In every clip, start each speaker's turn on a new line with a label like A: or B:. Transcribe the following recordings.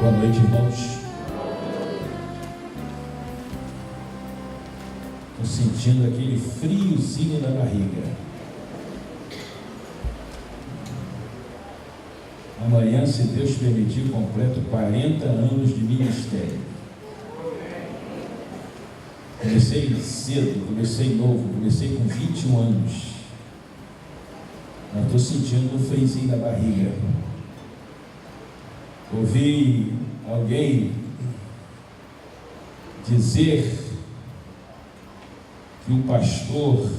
A: Boa noite, irmãos. Estou sentindo aquele friozinho na barriga. Amanhã, se Deus permitir, completo 40 anos de ministério. Comecei cedo, comecei novo, comecei com 21 anos. Mas estou sentindo um friozinho na barriga. Ouvi alguém dizer que o pastor,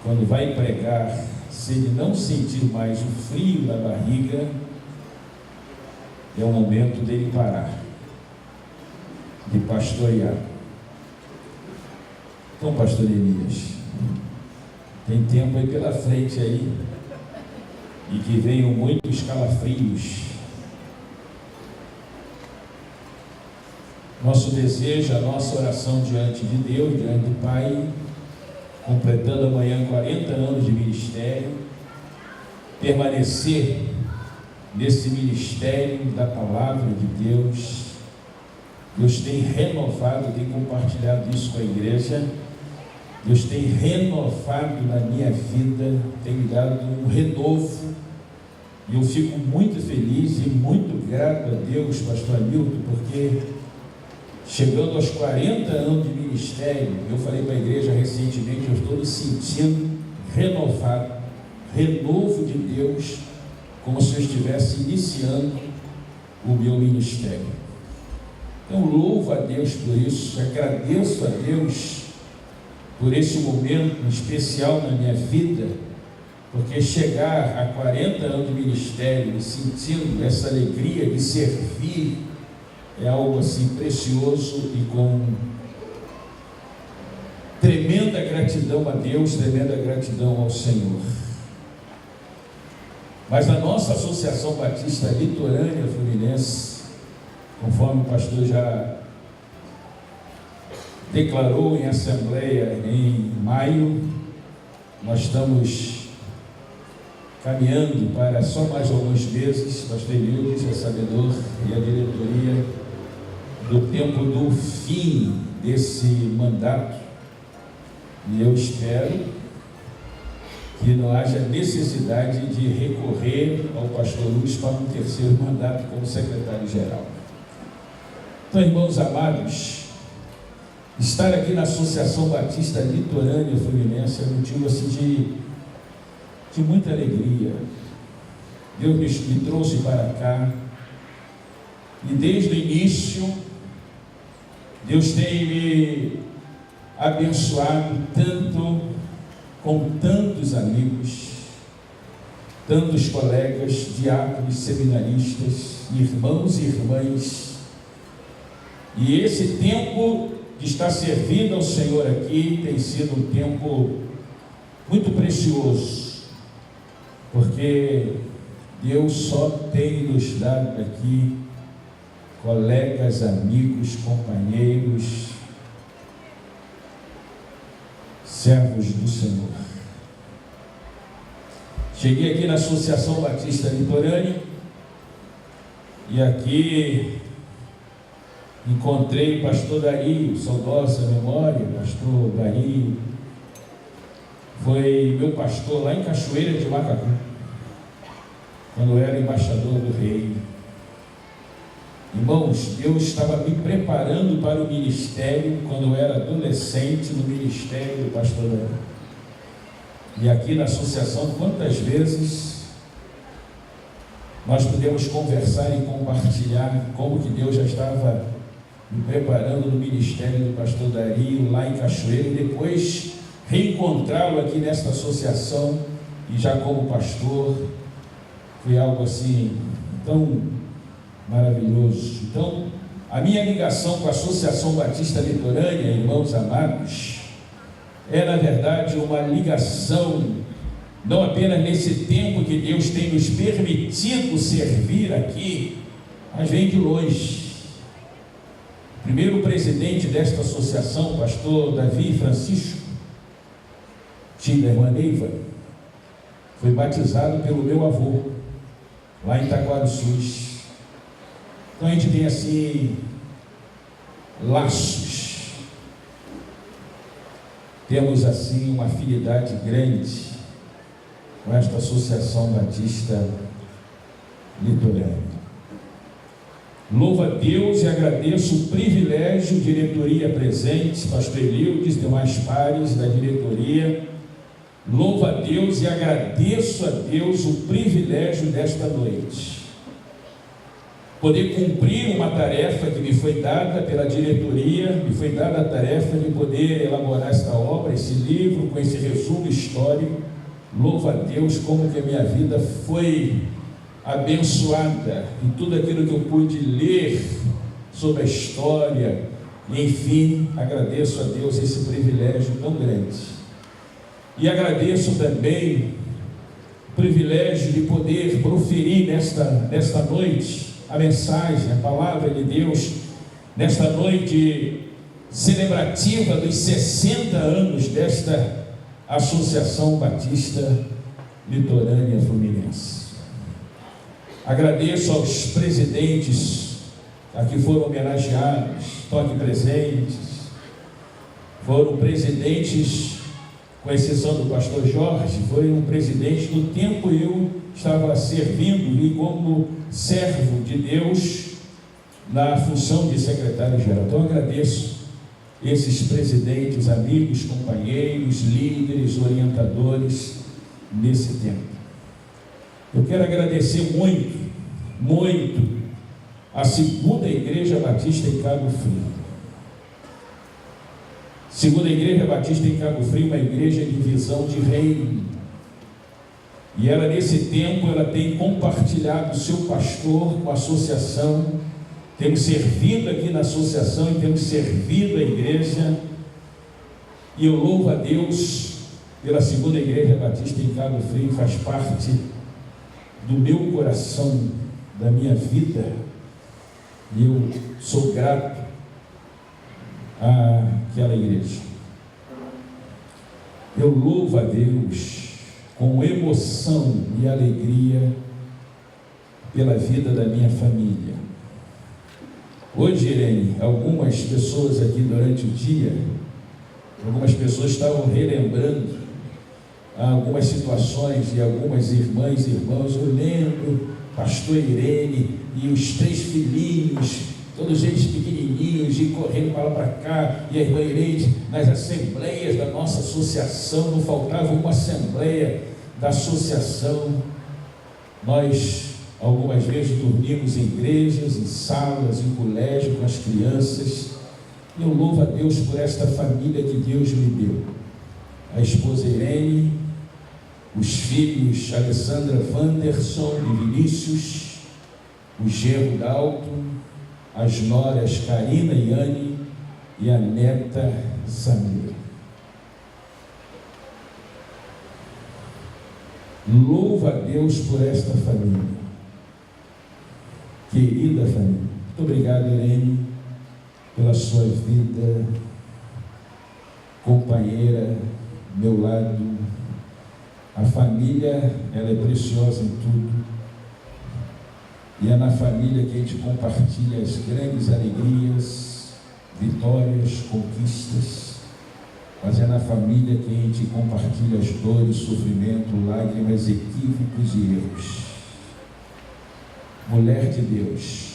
A: quando vai pregar, se ele não sentir mais o frio na barriga, é o momento dele parar de pastorear. Então, pastor Elias, tem tempo aí pela frente aí, e que venham muitos calafrios. Nosso desejo, a nossa oração diante de Deus, diante do Pai, completando amanhã 40 anos de ministério, permanecer nesse ministério da palavra de Deus. Deus tem renovado, tem compartilhado isso com a igreja. Deus tem renovado na minha vida, tem me dado um renovo, e eu fico muito feliz e muito grato a Deus, pastor Hamilton, porque chegando aos 40 anos de ministério, eu falei para a igreja recentemente, eu estou me sentindo renovado, renovo de Deus, como se eu estivesse iniciando o meu ministério. Então louvo a Deus por isso, agradeço a Deus por esse momento especial na minha vida, porque chegar a 40 anos de ministério, sentindo essa alegria de servir, é algo assim precioso e com tremenda gratidão a Deus, tremenda gratidão ao Senhor. Mas a nossa Associação Batista Litorânea Fluminense, conforme o pastor já declarou em assembleia em maio, nós estamos caminhando para só mais alguns meses, pastor Elias é sabedor, e a diretoria, do tempo do fim desse mandato, e eu espero que não haja necessidade de recorrer ao pastor Luiz para um terceiro mandato como secretário-geral. Então, irmãos amados, estar aqui na Associação Batista Litorânea Fluminense é motivo assim de muita alegria. Deus me trouxe para cá, e desde o início Deus tem me abençoado tanto, com tantos amigos, tantos colegas, diáconos, seminaristas, irmãos e irmãs. E esse tempo de estar servindo ao Senhor aqui tem sido um tempo muito precioso, porque Deus só tem nos dado aqui colegas, amigos, companheiros, servos do Senhor. Cheguei aqui na Associação Batista Litorânea e aqui encontrei o pastor Dario, saudosa memória, pastor Dario, foi meu pastor lá em Cachoeira de Macacu, quando eu era embaixador do rei. Irmãos, Deus estava me preparando para o ministério quando eu era adolescente, no ministério do pastor Dario. E aqui na associação, quantas vezes nós pudemos conversar e compartilhar como que Deus já estava me preparando no ministério do pastor Dario lá em Cachoeira, e depois reencontrá-lo aqui nesta associação, e já como pastor, foi algo assim tão maravilhoso. Então, a minha ligação com a Associação Batista Litorânea, irmãos amados, é na verdade uma ligação, não apenas nesse tempo que Deus tem nos permitido servir aqui, mas vem de longe. O primeiro presidente desta associação, pastor Davi Francisco, tio da irmã Neiva, foi batizado pelo meu avô, lá em Itaquara do Sul. Então a gente tem assim laços, temos assim uma afinidade grande com esta Associação Batista Litorânea. Louvo a Deus e agradeço o privilégio, diretoria presente, pastor Elildes, demais pares da diretoria. Louvo a Deus e agradeço a Deus o privilégio desta noite. Poder cumprir uma tarefa que me foi dada pela diretoria, me foi dada a tarefa de poder elaborar esta obra, esse livro, com esse resumo histórico. Louvo a Deus como que a minha vida foi abençoada em tudo aquilo que eu pude ler sobre a história. E, enfim, agradeço a Deus esse privilégio tão grande. E agradeço também o privilégio de poder proferir nesta noite a mensagem, a palavra de Deus, nesta noite celebrativa dos 60 anos desta Associação Batista Litorânea Fluminense. Agradeço aos presidentes que foram homenageados, estão aqui presentes, foram presidentes, com exceção do pastor Jorge, foi um presidente do tempo eu estava servindo e como servo de Deus na função de secretário-geral. Então agradeço esses presidentes, amigos, companheiros, líderes, orientadores nesse tempo. Eu quero agradecer muito a segunda Igreja Batista em Cabo Frio. Segunda Igreja Batista em Cabo Frio, uma igreja de visão de reino. E ela, nesse tempo, ela tem compartilhado o seu pastor com a associação. Temos servido aqui na associação e temos servido a igreja. E eu louvo a Deus pela segunda Igreja Batista em Cabo Frio, faz parte do meu coração, da minha vida. E eu sou grato àquela igreja. Eu louvo a Deus com emoção e alegria pela vida da minha família. Hoje, Irene, algumas pessoas aqui durante o dia, algumas pessoas estavam relembrando algumas situações de algumas irmãs e irmãos. Eu lembro, pastor Irene e os 3 filhinhos, todos eles pequenininhos, e correndo para lá para cá, e a irmã Irene, nas assembleias da nossa associação, não faltava uma assembleia da associação. Nós, algumas vezes, dormimos em igrejas, em salas, em colégio com as crianças. E eu louvo a Deus por esta família que Deus me deu. A esposa Irene, os filhos Alessandra Wanderson e Vinícius, o genro Dalton, as noras Karina e Anne e a neta Samira. Louvo a Deus por esta família, querida família. Muito obrigado, Irene, pela sua vida, companheira, meu lado. A família, ela é preciosa em tudo. E é na família que a gente compartilha as grandes alegrias, vitórias, conquistas. Mas é na família que a gente compartilha as dores, sofrimento, lágrimas, equívocos e erros. Mulher de Deus.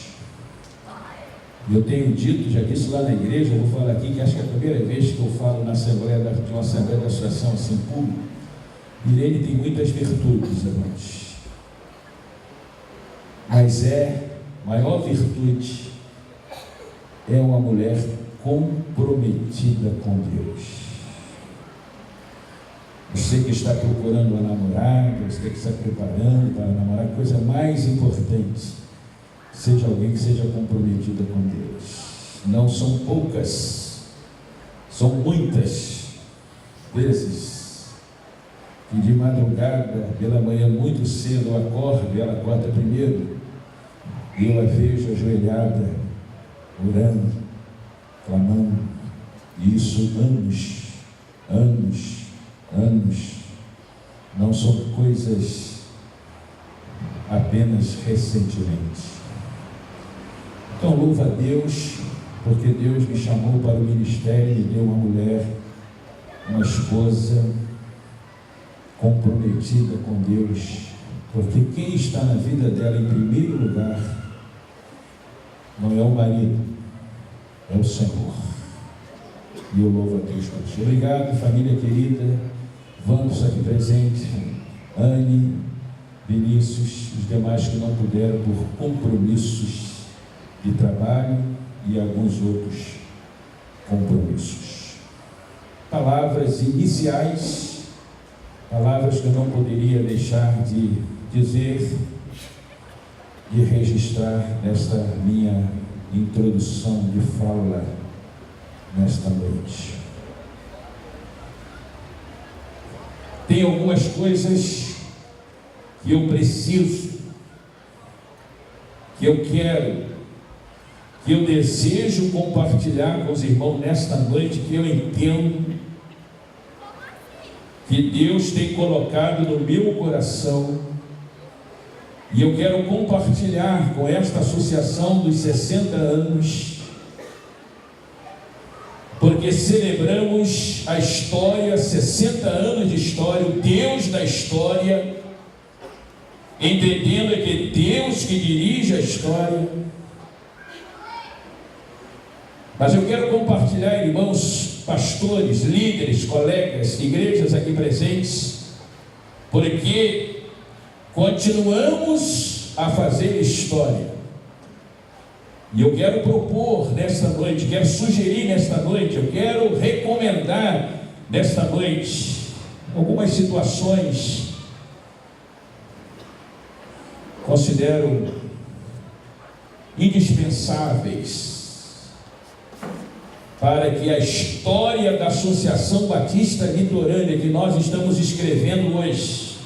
A: Eu tenho dito, já disse lá na igreja, eu vou falar aqui, que acho que é a primeira vez que eu falo na assembleia de uma assembleia da associação assim pública. Irene tem muitas virtudes, irmãos. Mas maior virtude é uma mulher comprometida com Deus. Você que está procurando uma namorada, você que está preparando para namorar, a coisa mais importante, seja alguém que seja comprometida com Deus. Não são poucas, são muitas vezes que de madrugada, pela manhã muito cedo, eu acordo, e ela acorda primeiro, e eu a vejo ajoelhada, orando, clamando, e isso anos, não são coisas apenas recentemente. não louvo a Deus, porque Deus me chamou para o ministério e me deu uma mulher, uma esposa comprometida com Deus, porque quem está na vida dela em primeiro lugar não é o marido, é o Senhor. E eu louvo a Deus por isso. Obrigado, família querida, vamos aqui presente, Anne, Vinícius, os demais que não puderam por compromissos de trabalho e alguns outros compromissos. Palavras iniciais, palavras que eu não poderia deixar de dizer, de registrar nesta minha introdução de fala nesta noite. Tem algumas coisas que eu preciso, que eu quero, que eu desejo compartilhar com os irmãos nesta noite, que eu entendo que Deus tem colocado no meu coração, e eu quero compartilhar com esta associação dos 60 anos, porque celebramos a história, 60 anos de história, o Deus da história, entendendo que é Deus que dirige a história. Mas eu quero compartilhar, irmãos, pastores, líderes, colegas, igrejas aqui presentes, porque continuamos a fazer história. E eu quero propor nesta noite, quero sugerir nesta noite, eu quero recomendar nesta noite algumas situações considero indispensáveis para que a história da Associação Batista Litorânea que nós estamos escrevendo hoje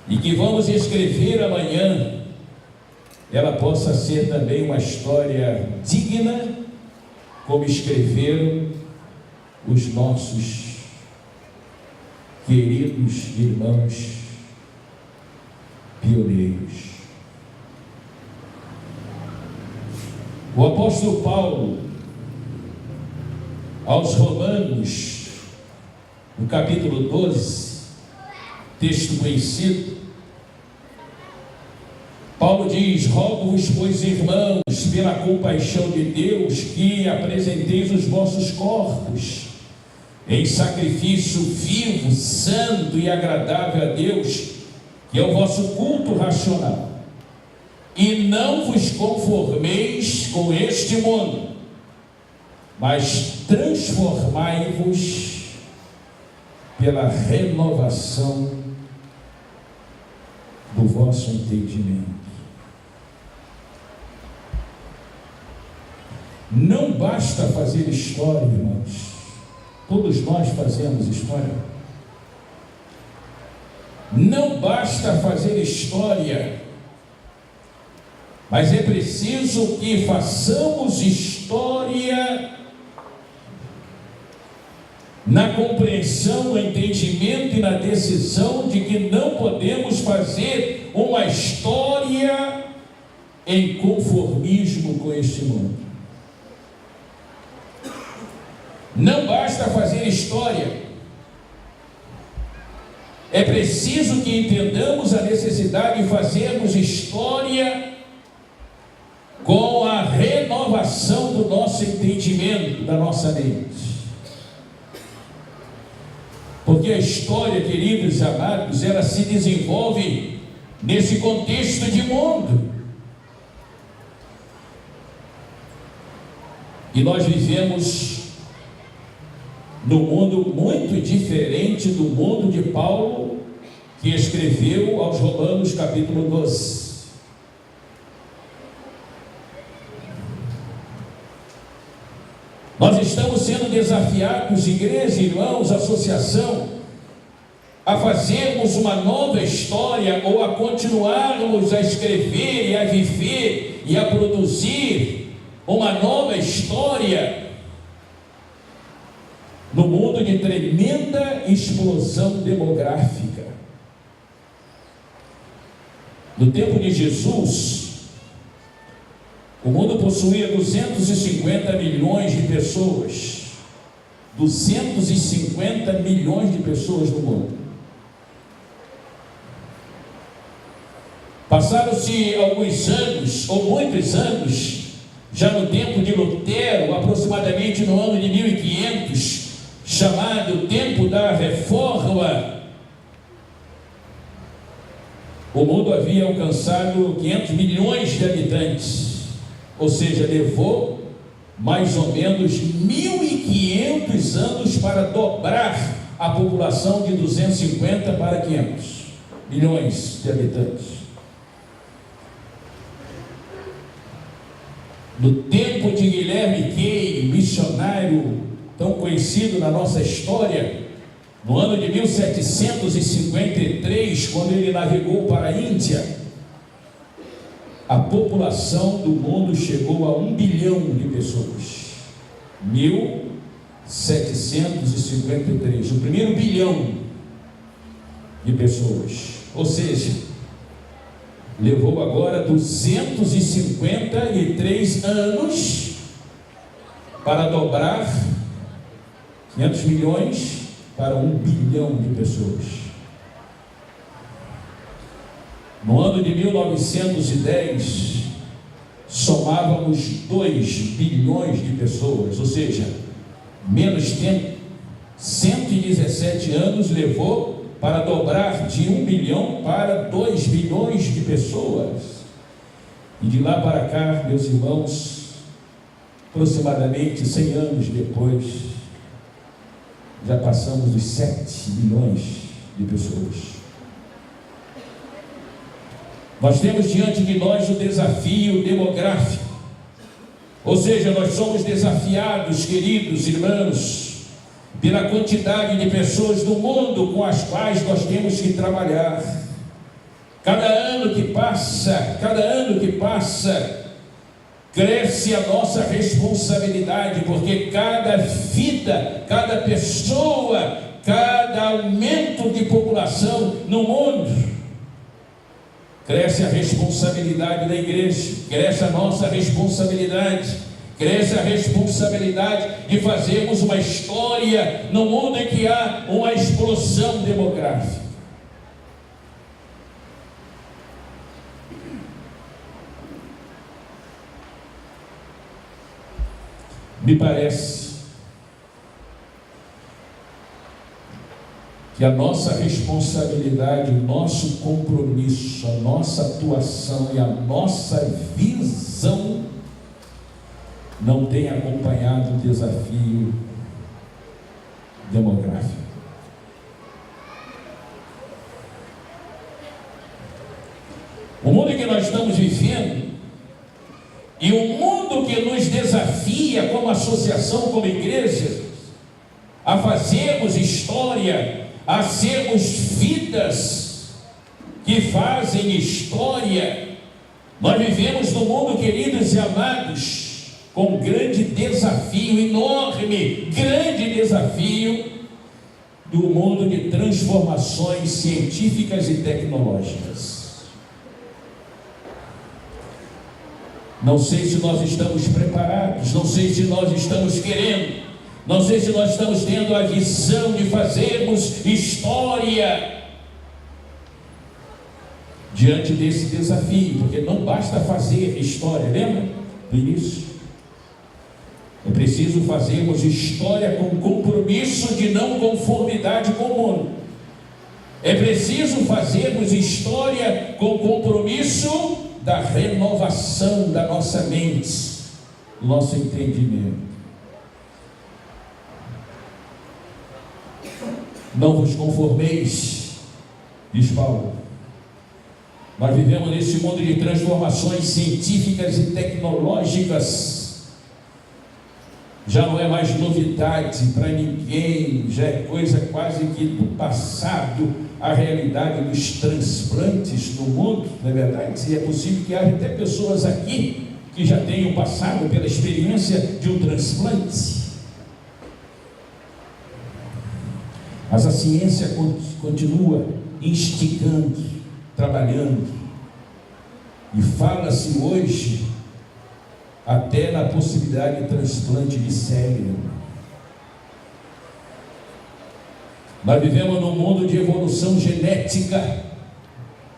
A: e que vamos escrever amanhã, ela possa ser também uma história digna, como escreveram os nossos queridos irmãos pioneiros. O apóstolo Paulo, aos Romanos, no capítulo 12, texto conhecido, Paulo diz: rogo-vos, pois, irmãos, pela compaixão de Deus, que apresenteis os vossos corpos em sacrifício vivo, santo e agradável a Deus, que é o vosso culto racional. E não vos conformeis com este mundo, mas transformai-vos pela renovação do vosso entendimento. Não basta fazer história, irmãos. Todos nós fazemos história. Não basta fazer história, mas é preciso que façamos história na compreensão, no entendimento e na decisão de que não podemos fazer uma história em conformismo com este mundo. Não basta fazer história, é preciso que entendamos a necessidade de fazermos história com a renovação do nosso entendimento, da nossa mente. Porque a história, queridos e amados, ela se desenvolve nesse contexto de mundo. E nós vivemos num mundo muito diferente do mundo de Paulo, que escreveu aos Romanos capítulo 12. Nós estamos sendo desafiados, igreja, irmãos, associação, a fazermos uma nova história ou a continuarmos a escrever e a viver e a produzir uma nova história no mundo de tremenda explosão demográfica. No tempo de Jesus, O mundo possuía 250 milhões de pessoas. 250 milhões de pessoas no mundo. Passaram-se alguns anos, ou muitos anos, já no tempo de Lutero, aproximadamente no ano de 1500, chamado Tempo da Reforma, o mundo havia alcançado 500 milhões de habitantes, ou seja, levou mais ou menos 1.500 anos para dobrar a população de 250 para 500 milhões de habitantes. No tempo de Guilherme Key, missionário tão conhecido na nossa história, no ano de 1753, quando ele navegou para a Índia, a população do mundo chegou a 1 bilhão de pessoas. 1753, o primeiro bilhão de pessoas. Ou seja, levou agora 253 anos para dobrar 500 milhões para 1 bilhão de pessoas. No ano de 1910, somávamos 2 bilhões de pessoas, ou seja, menos tempo, 117 anos levou para dobrar de 1 bilhão para 2 bilhões de pessoas. E de lá para cá, meus irmãos, aproximadamente 100 anos depois, já passamos dos 7 bilhões de pessoas. Nós temos diante de nós o desafio demográfico, ou seja, nós somos desafiados, queridos irmãos, pela quantidade de pessoas do mundo com as quais nós temos que trabalhar. Cada ano que passa, cresce a nossa responsabilidade, porque cada vida, cada pessoa, cada aumento de população no mundo, cresce a responsabilidade da igreja, cresce a nossa responsabilidade, cresce a responsabilidade de fazermos uma história no mundo em que há uma explosão demográfica. Me parece que a nossa responsabilidade, o nosso compromisso, a nossa atuação e a nossa visão não tem acompanhado o desafio demográfico. O mundo em que nós estamos vivendo e o mundo que nos desafia como associação, como igreja, a fazermos história, a sermos vidas que fazem história. Nós vivemos num mundo, queridos e amados, com um grande desafio, enorme, grande desafio do mundo de transformações científicas e tecnológicas. Não sei se nós estamos preparados, não sei se nós estamos querendo, não sei se nós estamos tendo a visão de fazermos história diante desse desafio, porque não basta fazer história, lembra do início? É preciso fazermos história com compromisso de não conformidade com o mundo. É preciso fazermos história com compromisso da renovação da nossa mente, do nosso entendimento. Não vos conformeis, diz Paulo. Nós vivemos nesse mundo de transformações científicas e tecnológicas. Já não é mais novidade para ninguém, já é coisa quase que do passado, a realidade dos transplantes no mundo, não é verdade? E é possível que haja até pessoas aqui que já tenham passado pela experiência de um transplante. Mas a ciência continua instigando, trabalhando, e fala-se hoje até na possibilidade de transplante de cérebro. Nós vivemos num mundo de evolução genética,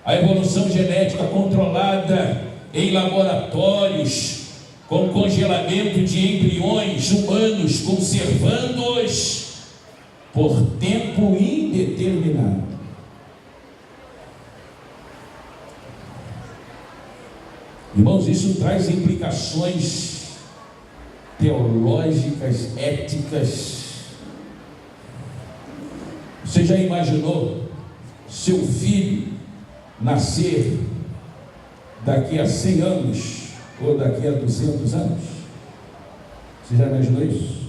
A: a evolução genética controlada em laboratórios, com congelamento de embriões humanos, conservando-os por tempo indeterminado. Irmãos, isso traz implicações teológicas, éticas. Você já imaginou seu filho nascer daqui a 100 anos ou daqui a 200 anos? Você já imaginou isso?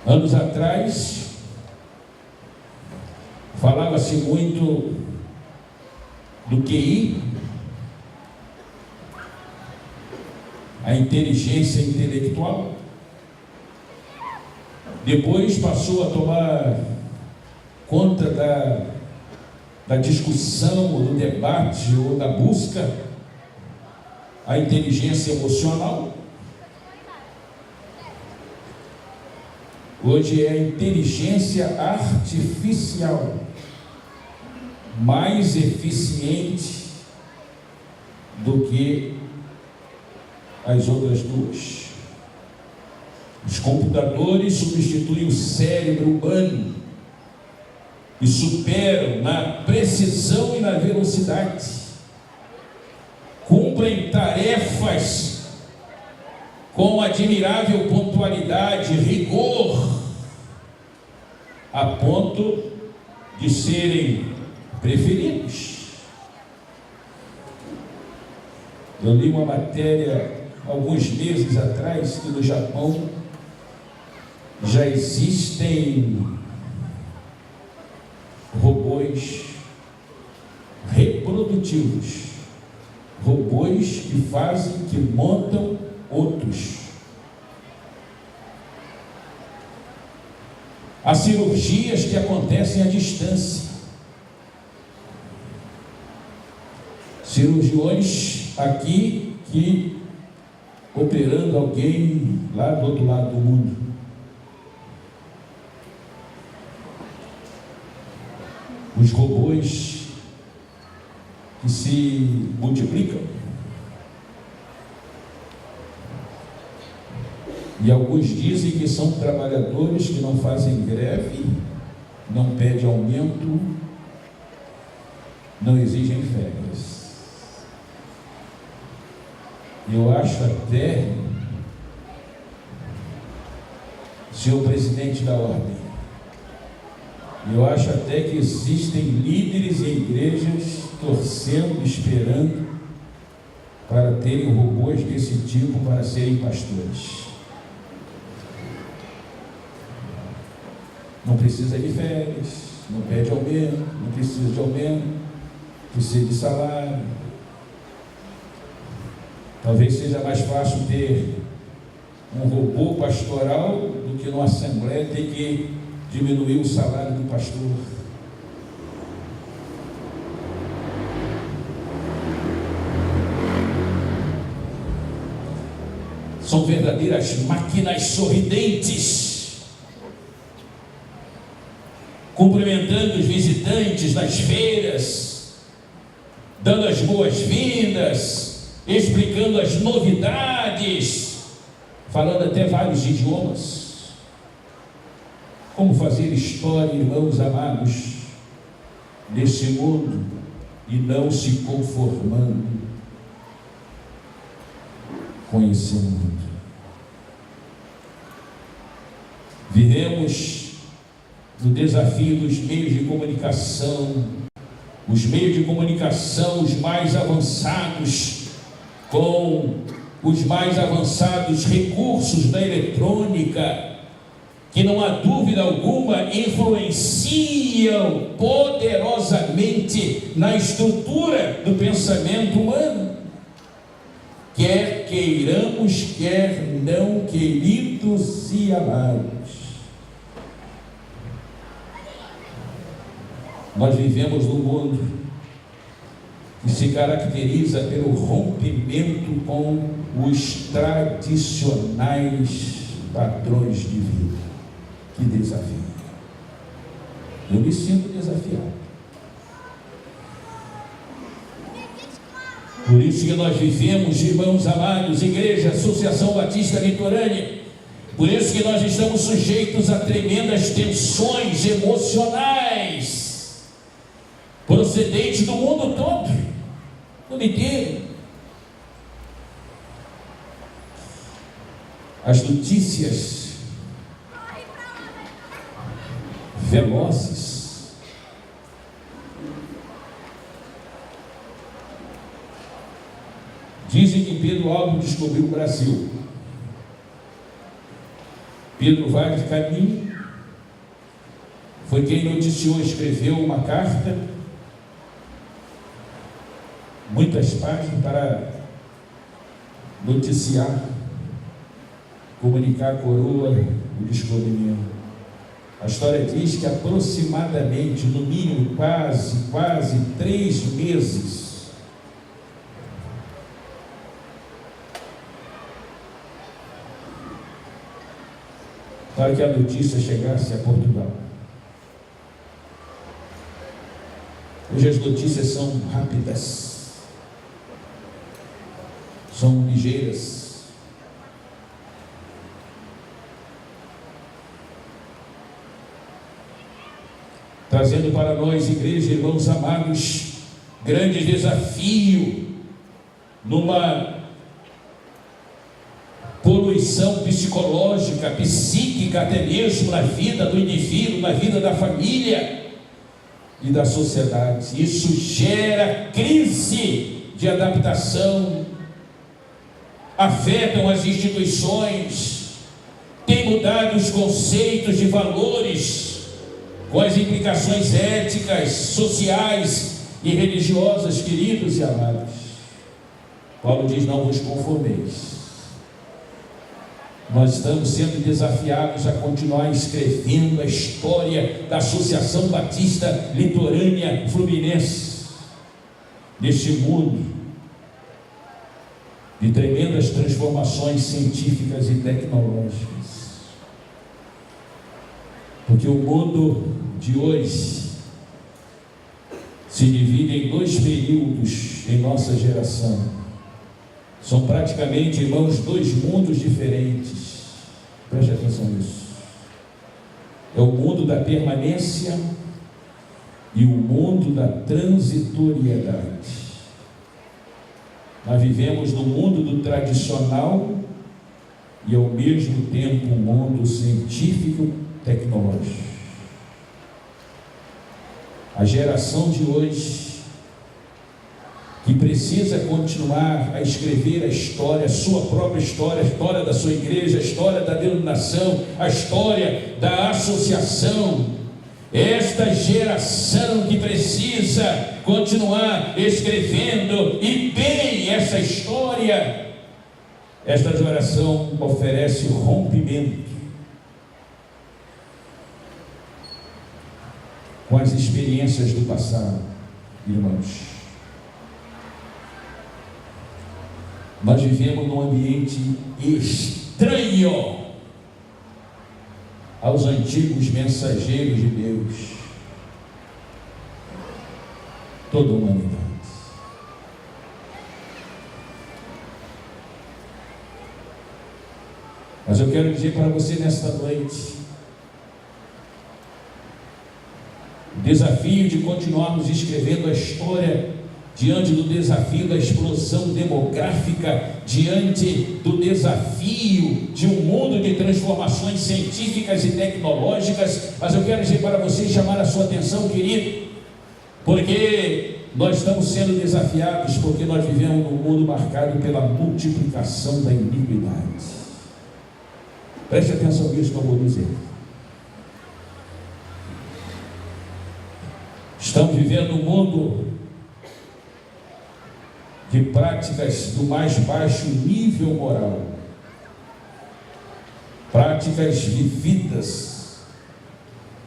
A: Anos atrás, falava-se muito do QI, a inteligência intelectual. Depois passou a tomar conta da discussão, ou do debate, ou da busca, a inteligência emocional. Hoje é a inteligência artificial, mais eficiente do que as outras duas. Os computadores substituem o cérebro humano e superam na precisão e na velocidade. Cumprem tarefas com admirável pontualidade, rigor, a ponto de serem preferidos. Eu li uma matéria alguns meses atrás que no Japão já existem robôs reprodutivos, robôs que fazem, que montam outros. Há cirurgias que acontecem à distância. Cirurgiões aqui que operando alguém lá do outro lado do mundo. Os robôs que se multiplicam. E alguns dizem que são trabalhadores que não fazem greve, não pedem aumento, não exigem férias. Eu acho até, senhor presidente da ordem, eu acho até que existem líderes em igrejas torcendo, esperando para terem robôs desse tipo para serem pastores. Não precisa de férias, não pede aumento, não precisa de aumento, precisa de salário. Talvez seja mais fácil ter um robô pastoral do que numa assembleia ter que diminuir o salário do pastor. São verdadeiras máquinas sorridentes, cumprimentando os visitantes nas feiras, dando as boas-vindas, explicando as novidades, falando até vários idiomas. Como fazer história, irmãos amados, nesse mundo e não se conformando com esse mundo. Vivemos no desafio dos meios de comunicação, os meios de comunicação os mais avançados, com os mais avançados recursos da eletrônica, que não há dúvida alguma influenciam poderosamente na estrutura do pensamento humano. Quer queiramos, quer não, queridos e amados. Nós vivemos num mundo que se caracteriza pelo rompimento com os tradicionais padrões de vida. Que desafio! Eu me sinto desafiado. Por isso que nós vivemos, irmãos amados, Igreja Associação Batista Litorânea, por isso que nós estamos sujeitos a tremendas tensões emocionais, procedentes do mundo todo, do mundo inteiro. As notícias velozes, dizem que Pedro Álvares descobriu o Brasil. Pedro vai de caminho, foi quem noticiou, escreveu uma carta, muitas páginas, para noticiar, comunicar à coroa o descobrimento. A história diz que aproximadamente, no mínimo, quase 3 meses, para que a notícia chegasse a Portugal. Hoje as notícias são rápidas, são ligeiras. Trazendo para nós, igreja, irmãos amados, grande desafio numa poluição psicológica, psíquica, até mesmo na vida do indivíduo, na vida da família e da sociedade. Isso gera crise de adaptação, afetam as instituições, tem mudado os conceitos de valores, com as implicações éticas, sociais e religiosas, queridos e amados. Paulo diz: não vos conformeis. Nós estamos sendo desafiados a continuar escrevendo a história da Associação Batista Litorânea Fluminense, neste mundo de tremendas transformações científicas e tecnológicas. Porque o mundo de hoje se divide em 2 períodos em nossa geração. São praticamente, irmãos, 2 mundos diferentes. Preste atenção nisso. É o mundo da permanência e o mundo da transitoriedade. Nós vivemos no mundo do tradicional e ao mesmo tempo o mundo científico tecnológico. A geração de hoje, que precisa continuar a escrever a história, a sua própria história, a história da sua igreja, a história da denominação, a história da associação. Esta geração que precisa continuar escrevendo e bem essa história, esta geração oferece rompimento com as experiências do passado, irmãos. Nós vivemos num ambiente estranho aos antigos mensageiros de Deus, toda a humanidade. Mas eu quero dizer para você nesta noite, o desafio de continuarmos escrevendo a história diante do desafio da explosão demográfica, diante do desafio de um mundo de transformações científicas e tecnológicas. Mas eu quero dizer para você, chamar a sua atenção, querido, porque nós estamos sendo desafiados, porque nós vivemos num mundo marcado pela multiplicação da iniquidade. Preste atenção nisso que eu vou dizer. Estamos vivendo um mundo de práticas do mais baixo nível moral, práticas vividas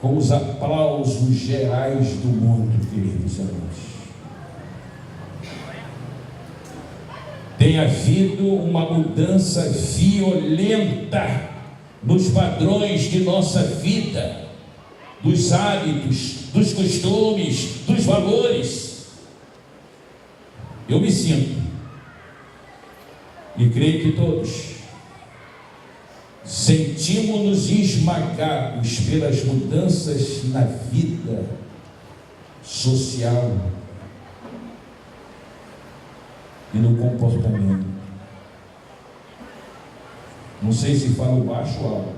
A: com os aplausos gerais do mundo, queridos irmãos. Tem havido uma mudança violenta nos padrões de nossa vida, dos hábitos, dos costumes, dos valores. Eu me sinto, e creio que todos, sentimos-nos esmagados pelas mudanças na vida social e no comportamento. Não sei se falo baixo ou alto,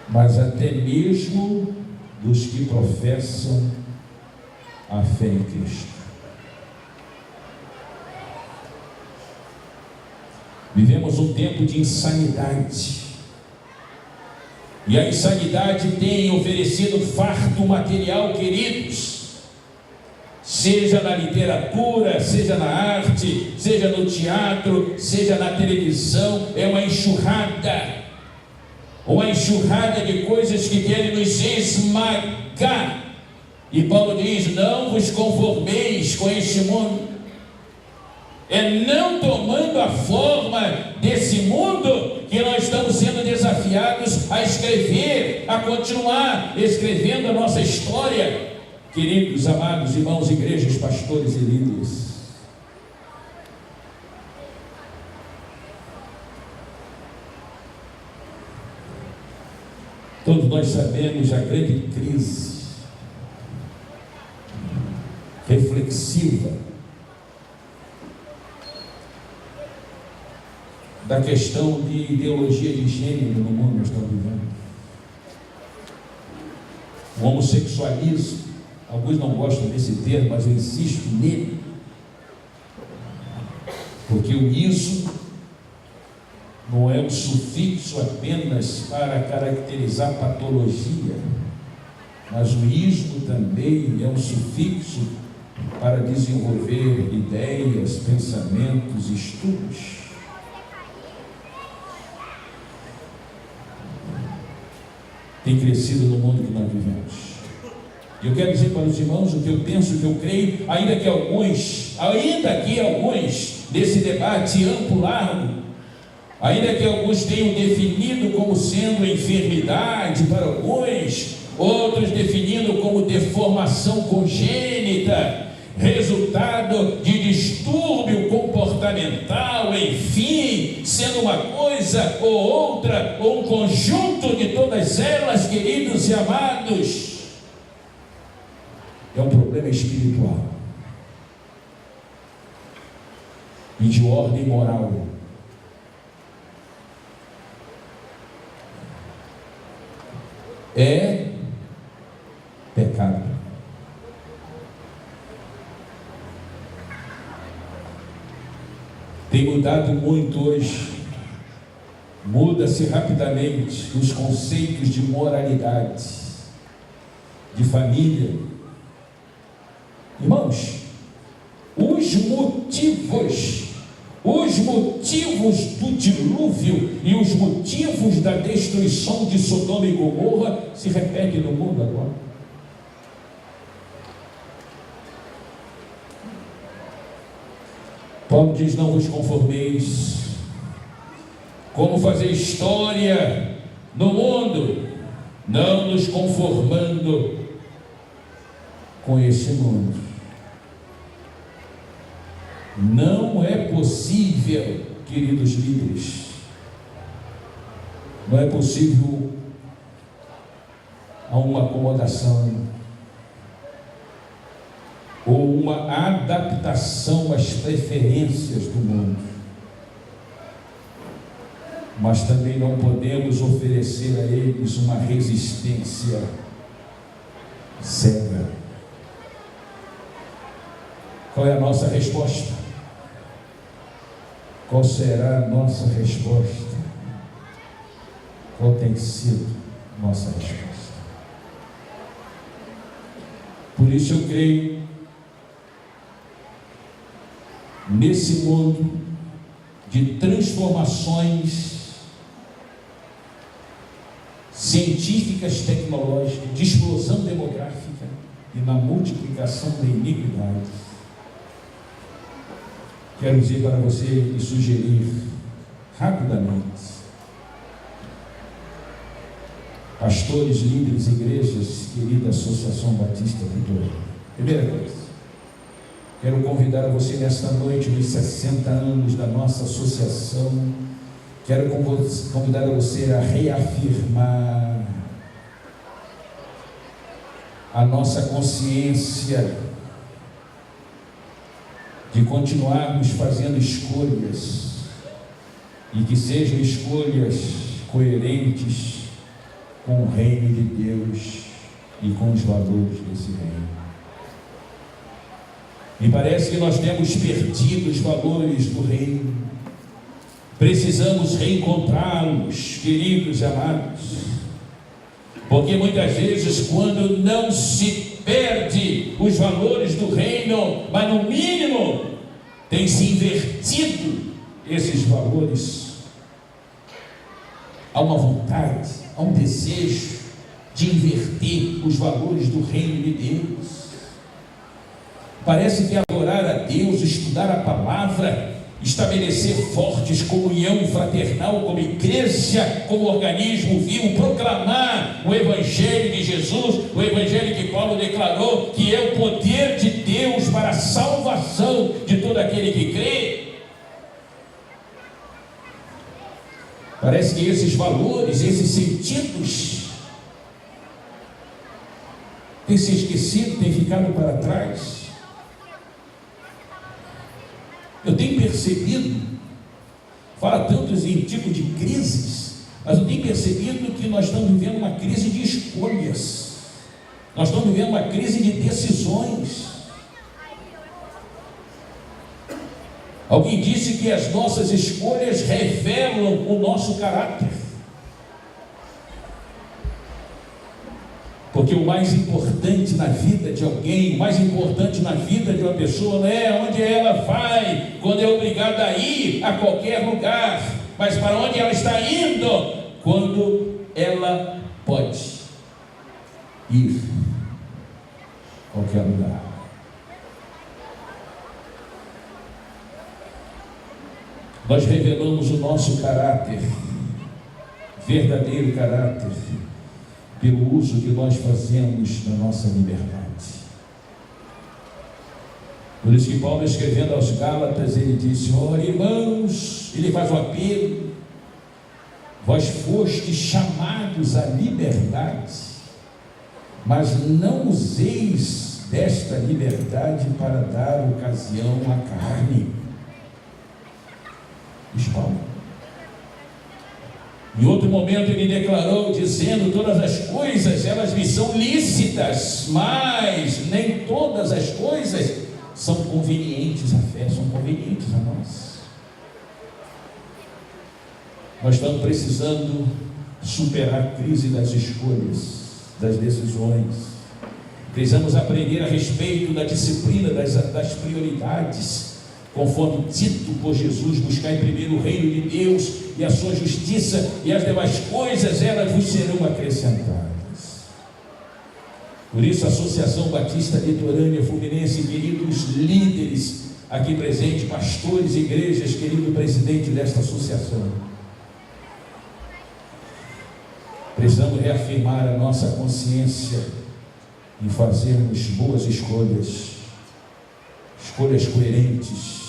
A: mas até mesmo dos que professam a fé em Cristo. Vivemos um tempo de insanidade, e a insanidade tem oferecido farto material, queridos, seja na literatura, seja na arte, seja no teatro, seja na televisão. É uma enxurrada de coisas que querem nos esmagar. E Paulo diz: não vos conformeis com este mundo. É não tomando a forma desse mundo que nós estamos sendo desafiados a escrever, a continuar escrevendo a nossa história. Queridos, amados irmãos, igrejas, pastores e líderes, todos nós sabemos a grande crise reflexiva da questão de ideologia de gênero no mundo que nós estamos vivendo. O homossexualismo, alguns não gostam desse termo, mas eu insisto nele, porque o isso não é um sufixo apenas para caracterizar patologia, mas o ismo também é um sufixo para desenvolver ideias, pensamentos, estudos. Tem crescido no mundo que nós vivemos. E eu quero dizer para os irmãos o que eu penso, o que eu creio, ainda que alguns desse debate amplo, largo, ainda que alguns tenham definido como sendo enfermidade para alguns, outros definindo como deformação congênita, resultado de distúrbio comportamental, enfim, sendo uma coisa ou outra, ou um conjunto de todas elas, queridos e amados, é um problema espiritual e de ordem moral. É pecado. Tem mudado muito hoje, muda-se rapidamente os conceitos de moralidade, de família. Irmãos, os motivos do dilúvio e os motivos da destruição de Sodoma e Gomorra se repetem no mundo agora. Paulo diz: não vos conformeis. Como fazer história no mundo? Não nos conformando com esse mundo. Não é possível, queridos líderes, não é possível uma acomodação ou uma adaptação às preferências do mundo, mas também não podemos oferecer a eles uma resistência cega. Qual é a nossa resposta? Qual será a nossa resposta? Qual tem sido nossa resposta? Por isso eu creio, nesse mundo de transformações científicas, tecnológicas, de explosão demográfica e na multiplicação da iniquidade. Quero dizer para você e sugerir rapidamente: pastores, líderes, igrejas, querida Associação Batista Vitória. Primeira coisa, quero convidar a você nesta noite, nos 60 anos da nossa associação, quero convidar a você a reafirmar a nossa consciência de continuarmos fazendo escolhas, e que sejam escolhas coerentes com o reino de Deus e com os valores desse reino. Me parece que nós temos perdido os valores do reino. Precisamos reencontrá-los, queridos e amados, porque muitas vezes, quando não se perde os valores do reino, mas no mínimo tem se invertido esses valores, há uma vontade, há um desejo de inverter os valores do reino de Deus. Parece que adorar a Deus, estudar a palavra, estabelecer fortes comunhão fraternal como igreja, como organismo vivo, proclamar o Evangelho de Jesus, o Evangelho que Paulo declarou que é o poder de Deus para a salvação de todo aquele que crê. Parece que esses valores, esses sentidos têm se esquecido, têm ficado para trás. Eu tenho percebido, fala tantos em tipo de crises, mas eu tenho percebido que nós estamos vivendo uma crise de escolhas, nós estamos vivendo uma crise de decisões. Alguém disse que as nossas escolhas revelam o nosso caráter, porque o mais importante na vida de alguém, o mais importante na vida de uma pessoa não é onde ela vai, quando é obrigada a ir a qualquer lugar, mas para onde ela está indo, quando ela pode ir a qualquer lugar. Nós revelamos o nosso caráter, verdadeiro caráter, pelo uso que nós fazemos da nossa liberdade. Por isso que Paulo, escrevendo aos Gálatas, ele disse: ora, irmãos, ele faz um apelo: vós fostes chamados à liberdade, mas não useis desta liberdade para dar ocasião à carne. Diz Paulo. Em outro momento ele declarou, dizendo: todas as coisas elas me são lícitas, mas nem todas as coisas são convenientes à fé, são convenientes a nós. Nós estamos precisando superar a crise das escolhas, das decisões. Precisamos aprender a respeito da disciplina, das prioridades, conforme dito por Jesus: buscar primeiro o reino de Deus e a sua justiça, e as demais coisas elas vos serão acrescentadas. Por isso, a Associação Batista Litorânea Fluminense, queridos líderes aqui presentes, pastores, igrejas, querido presidente desta associação, precisamos reafirmar a nossa consciência em fazermos boas escolhas, escolhas coerentes,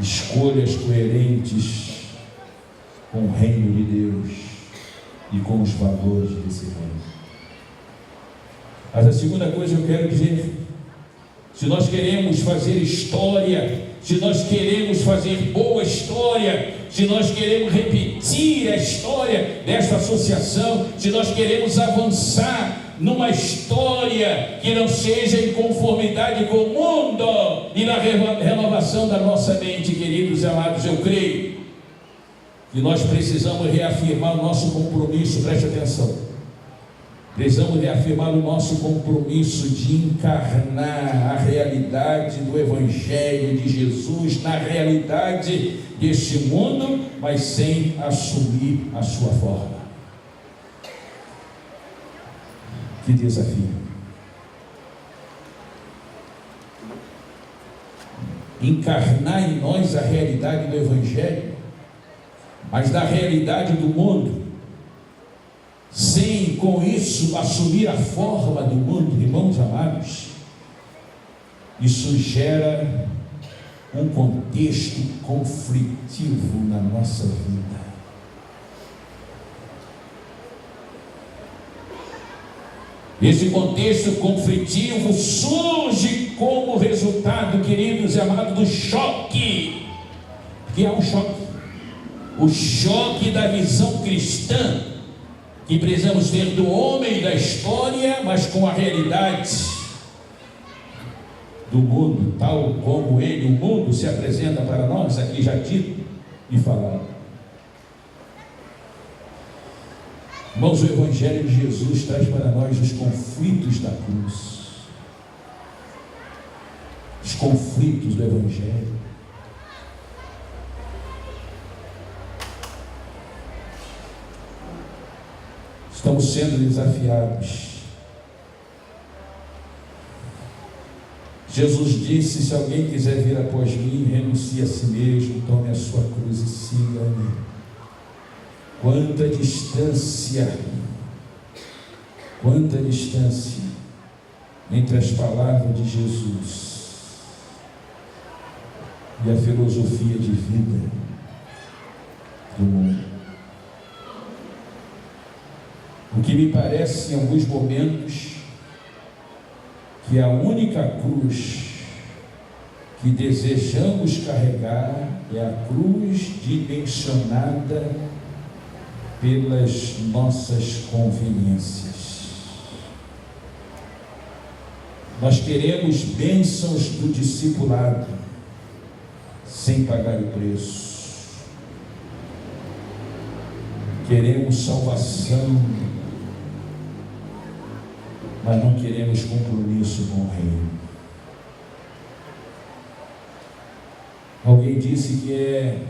A: escolhas coerentes com o reino de Deus e com os valores desse reino. Mas a segunda coisa que eu quero dizer: se nós queremos fazer história, se nós queremos fazer boa história, se nós queremos repetir a história desta associação, se nós queremos avançar numa história que não seja em conformidade com o mundo e na renovação da nossa mente, queridos e amados, eu creio que nós precisamos reafirmar o nosso compromisso, preste atenção, Precisamos reafirmar o nosso compromisso de encarnar a realidade do Evangelho de Jesus na realidade deste mundo, mas sem assumir a sua forma. Que desafio! Encarnar em nós a realidade do Evangelho, mas da realidade do mundo, sem com isso assumir a forma do mundo, irmãos amados. Isso gera um contexto conflitivo na nossa vida. Esse contexto conflitivo surge como resultado, queridos e amados, do choque, que é um choque, o choque da visão cristã, que precisamos ter do homem da história, mas com a realidade do mundo, tal como ele, o mundo, se apresenta para nós, aqui já dito e falado. Irmãos, o Evangelho de Jesus traz para nós os conflitos da cruz, os conflitos do Evangelho. Estamos sendo desafiados. Jesus disse: se alguém quiser vir após mim, renuncie a si mesmo, tome a sua cruz e siga-me. Quanta distância entre as palavras de Jesus e a filosofia de vida do mundo. O que me parece em alguns momentos que a única cruz que desejamos carregar é a cruz dimensionada pelas nossas conveniências. Nós queremos bênçãos do discipulado sem pagar o preço. Queremos salvação, mas não queremos compromisso com o reino. Alguém disse que é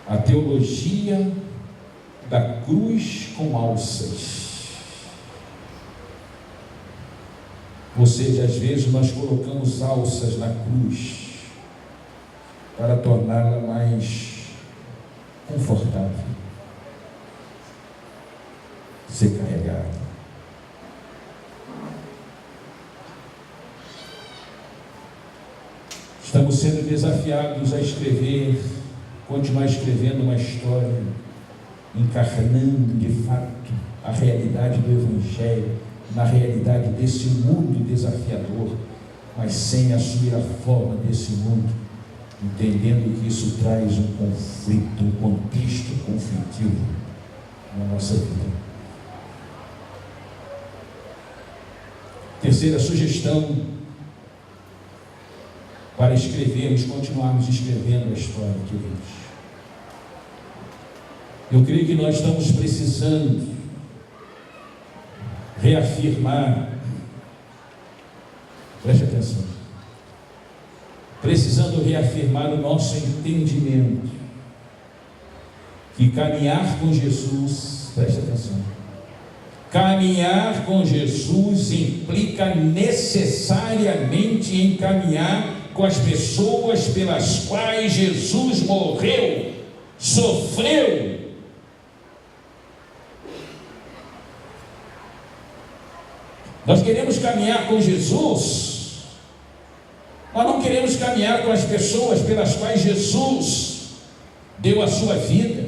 A: a teologia da cruz com alças. Ou seja, às vezes nós colocamos alças na cruz para torná-la mais confortável, ser carregada. Estamos sendo desafiados a escrever, continuar escrevendo uma história, encarnando de fato a realidade do Evangelho, na realidade desse mundo desafiador, mas sem assumir a forma desse mundo, entendendo que isso traz um conflito, um contexto conflitivo na nossa vida. Terceira sugestão para escrevermos, continuarmos escrevendo a história, queridos. Eu creio que nós estamos precisando reafirmar, preste atenção, precisando reafirmar o nosso entendimento que caminhar com Jesus, preste atenção, caminhar com Jesus implica necessariamente em caminhar com as pessoas pelas quais Jesus morreu, sofreu. Nós queremos caminhar com Jesus, nós não queremos caminhar com as pessoas pelas quais Jesus deu a sua vida.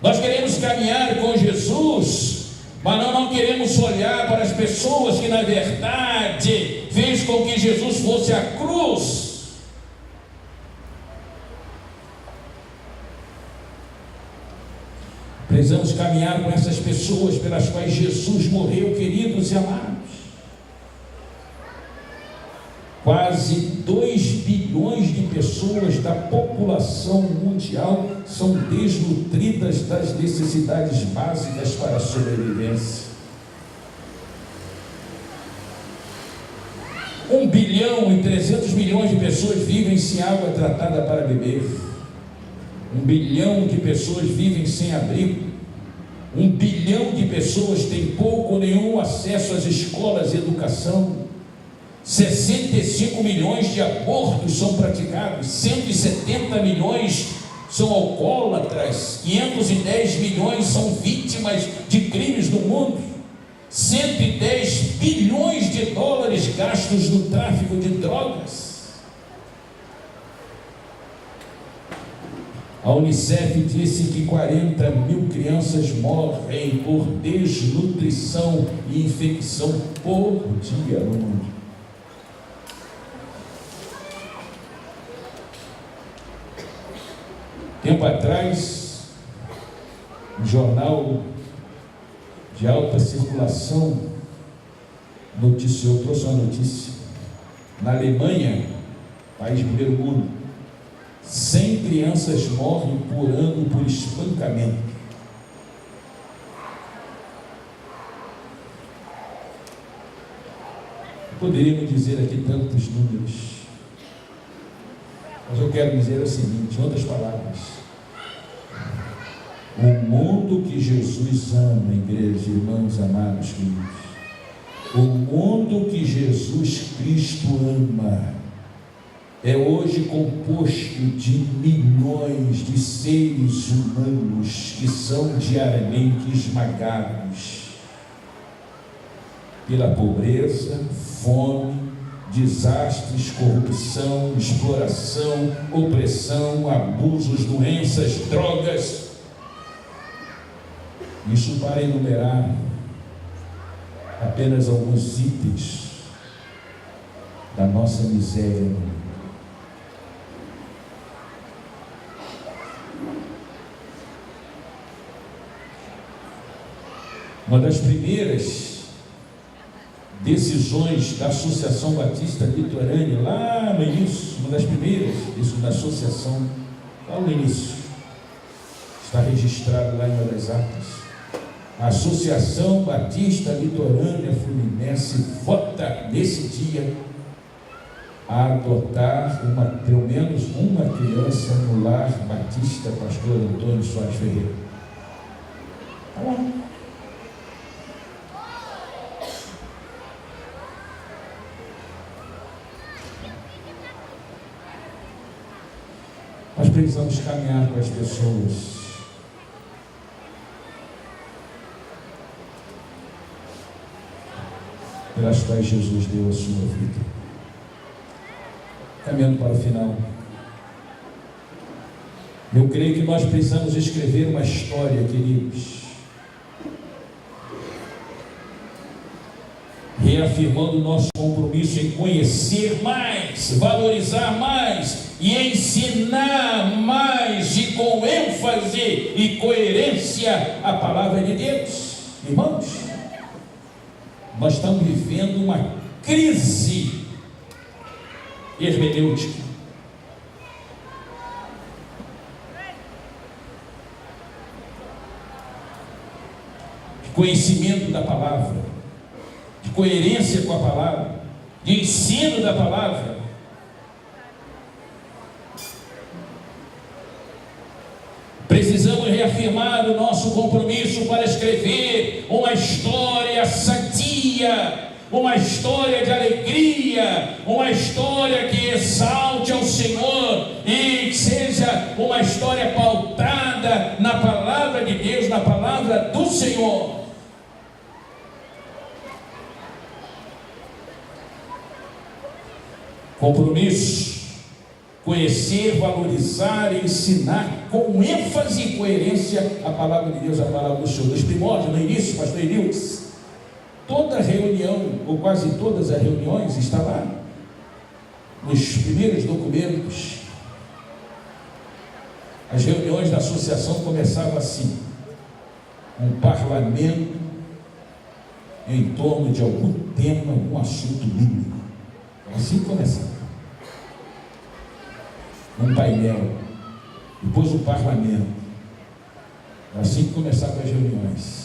A: Nós queremos caminhar com Jesus, mas nós não queremos olhar para as pessoas que na verdade fez com que Jesus fosse a cruz. Precisamos caminhar com essas pessoas pelas quais Jesus morreu, queridos e amados. Quase 2 bilhões de pessoas da população mundial são desnutridas das necessidades básicas para a sobrevivência. 1 bilhão e 300 milhões de pessoas vivem sem água tratada para beber. 1 bilhão de pessoas vivem sem abrigo. 1 bilhão de pessoas têm pouco ou nenhum acesso às escolas e educação. 65 milhões de abortos são praticados. 170 milhões são alcoólatras. 510 milhões são vítimas de crimes no mundo. 110 bilhões de dólares gastos no tráfico de drogas. A Unicef disse que 40 mil crianças morrem por desnutrição e infecção por dia no mundo. Tempo atrás, um jornal de alta circulação trouxe uma notícia. Na Alemanha, país do primeiro mundo, 100 crianças morrem por ano por espancamento. Poderíamos dizer aqui tantos números, mas eu quero dizer o seguinte, em outras palavras: o mundo que Jesus ama, igreja, irmãos amados queridos, o mundo que Jesus Cristo ama, é hoje composto de milhões de seres humanos que são diariamente esmagados pela pobreza, fome, desastres, corrupção, exploração, opressão, abusos, doenças, drogas. Isso para enumerar apenas alguns itens da nossa miséria no mundo. Uma das primeiras decisões da Associação Batista Litorânea, lá no início, uma das primeiras, isso da associação, lá no início, está registrado lá em uma das atas. A Associação Batista Litorânea Fluminense vota nesse dia a adotar pelo menos uma criança no lar Batista Pastor Antônio Soares Ferreira. Tá lá. Nós precisamos caminhar com as pessoas pelas quais Jesus deu a sua vida. Caminhando para o final, eu creio que nós precisamos escrever uma história, queridos, reafirmando o nosso compromisso em conhecer mais, valorizar mais e ensinar mais e com ênfase e coerência a palavra de Deus. Irmãos, nós estamos vivendo uma crise hermenêutica. De conhecimento da palavra, de coerência com a palavra, de ensino da palavra. Precisamos reafirmar o nosso compromisso para escrever uma história sadia, uma história de alegria, uma história que exalte ao Senhor e que seja uma história pautada na palavra de Deus, na palavra do Senhor. Compromisso: conhecer, valorizar e ensinar com ênfase e coerência a palavra de Deus, a palavra do Senhor. Nos primórdios, no início, pastor Elias, toda reunião, ou quase todas as reuniões, está lá nos primeiros documentos. As reuniões da associação começavam assim: um parlamento em torno de algum tema, algum assunto bíblico. Assim começava. um painel, depois um parlamento. Assim que começavam as reuniões.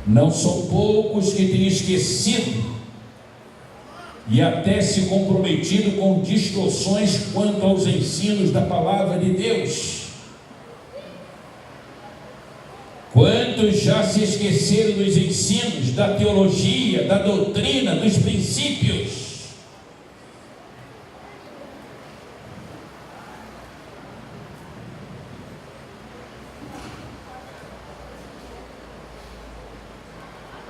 A: Não são poucos que têm esquecido e até se comprometido com distorções quanto aos ensinos da palavra de Deus. Quantos já se esqueceram dos ensinos, da teologia, da doutrina, dos princípios?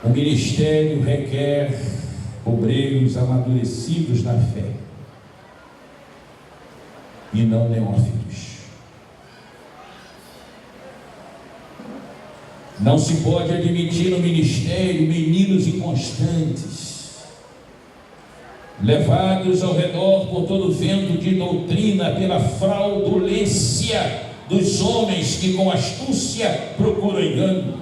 A: O ministério requer obreiros amadurecidos na fé e não neófitos. Não se pode admitir no ministério meninos inconstantes, levados ao redor por todo vento de doutrina, pela fraudulência dos homens que com astúcia procuram engano.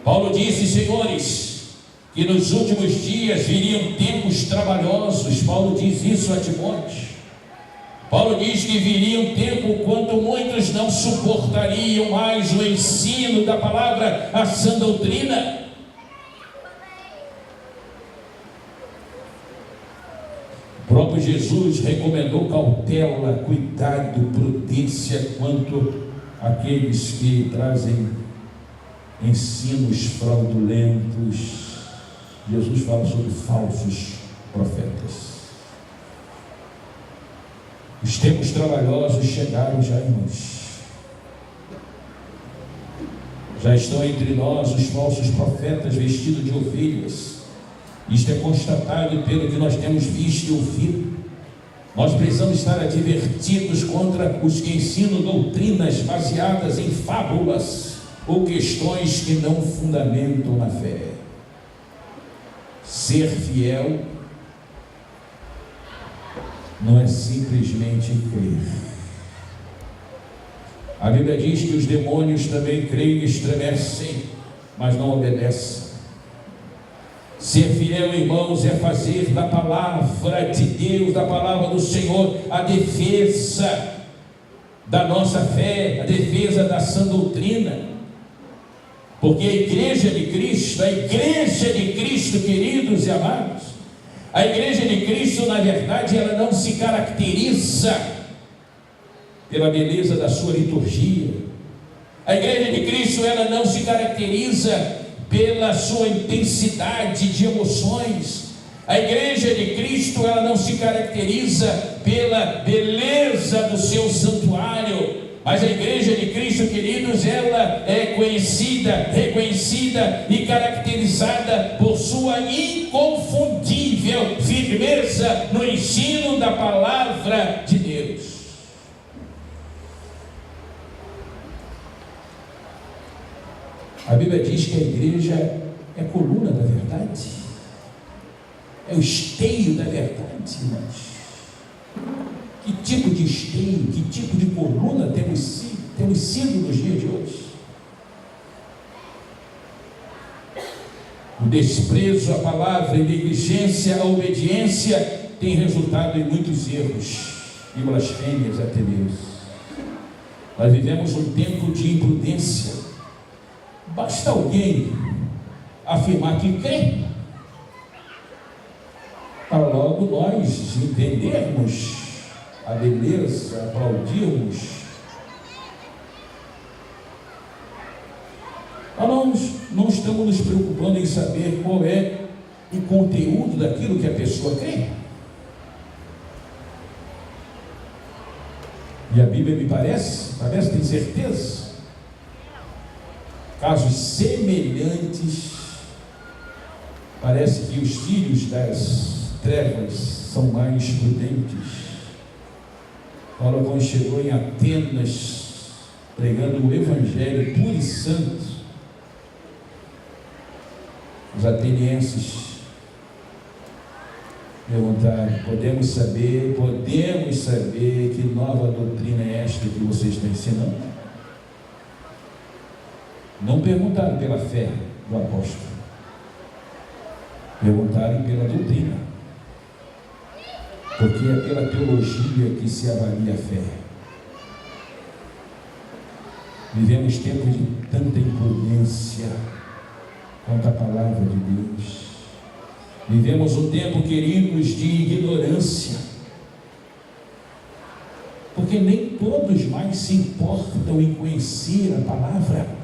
A: Paulo disse, senhores, que nos últimos dias viriam tempos trabalhosos. Paulo diz isso a Timóteo. Paulo diz que viria um tempo quando muitos não suportariam mais o ensino da palavra, a sã doutrina. O próprio Jesus recomendou cautela, cuidado, prudência quanto àqueles que trazem ensinos fraudulentos. Jesus fala sobre falsos profetas. Os tempos trabalhosos chegaram já, irmãos. Já estão entre nós os falsos profetas vestidos de ovelhas. Isto é constatado pelo que nós temos visto e ouvido. Nós precisamos estar advertidos contra os que ensinam doutrinas baseadas em fábulas ou questões que não fundamentam na fé. Ser fiel não é simplesmente crer. A Bíblia diz que os demônios também creem e estremecem, mas não obedecem. Ser fiel, irmãos, é fazer da palavra de Deus, da palavra do Senhor, a defesa da nossa fé, a defesa da sã doutrina. Porque a igreja de Cristo, queridos e amados, a igreja de Cristo, na verdade, ela não se caracteriza pela beleza da sua liturgia. A igreja de Cristo, ela não se caracteriza pela sua intensidade de emoções. A igreja de Cristo, ela não se caracteriza pela beleza do seu santuário. Mas a igreja de Cristo, queridos, ela é conhecida, reconhecida e caracterizada por sua inconfundível firmeza no ensino da palavra de Deus. A Bíblia diz que a igreja é a coluna da verdade, é o esteio da verdade, irmãos. Que tipo de esteio, que tipo de coluna temos sido nos dias de hoje? O desprezo à palavra e negligência à obediência tem resultado em muitos erros e blasfêmias até Deus. Nós vivemos um tempo de imprudência. Basta alguém afirmar que crê, para logo nós entendermos a beleza, aplaudirmos. Nós não estamos nos preocupando em saber qual é o conteúdo daquilo que a pessoa crê. E a Bíblia me parece, tem certeza, casos semelhantes. Parece que os filhos das trevas são mais prudentes. Paulo, quando chegou em Atenas, pregando o Evangelho puro e santo, os atenienses perguntaram: podemos saber que nova doutrina é esta que vocês estão ensinando? Não perguntaram pela fé do apóstolo, Perguntarem pela doutrina, porque é pela teologia que se avalia a fé. Vivemos tempos de tanta imprudência quanto a palavra de Deus. Vivemos um tempo, queridos, de ignorância, porque nem todos mais se importam em conhecer a palavra.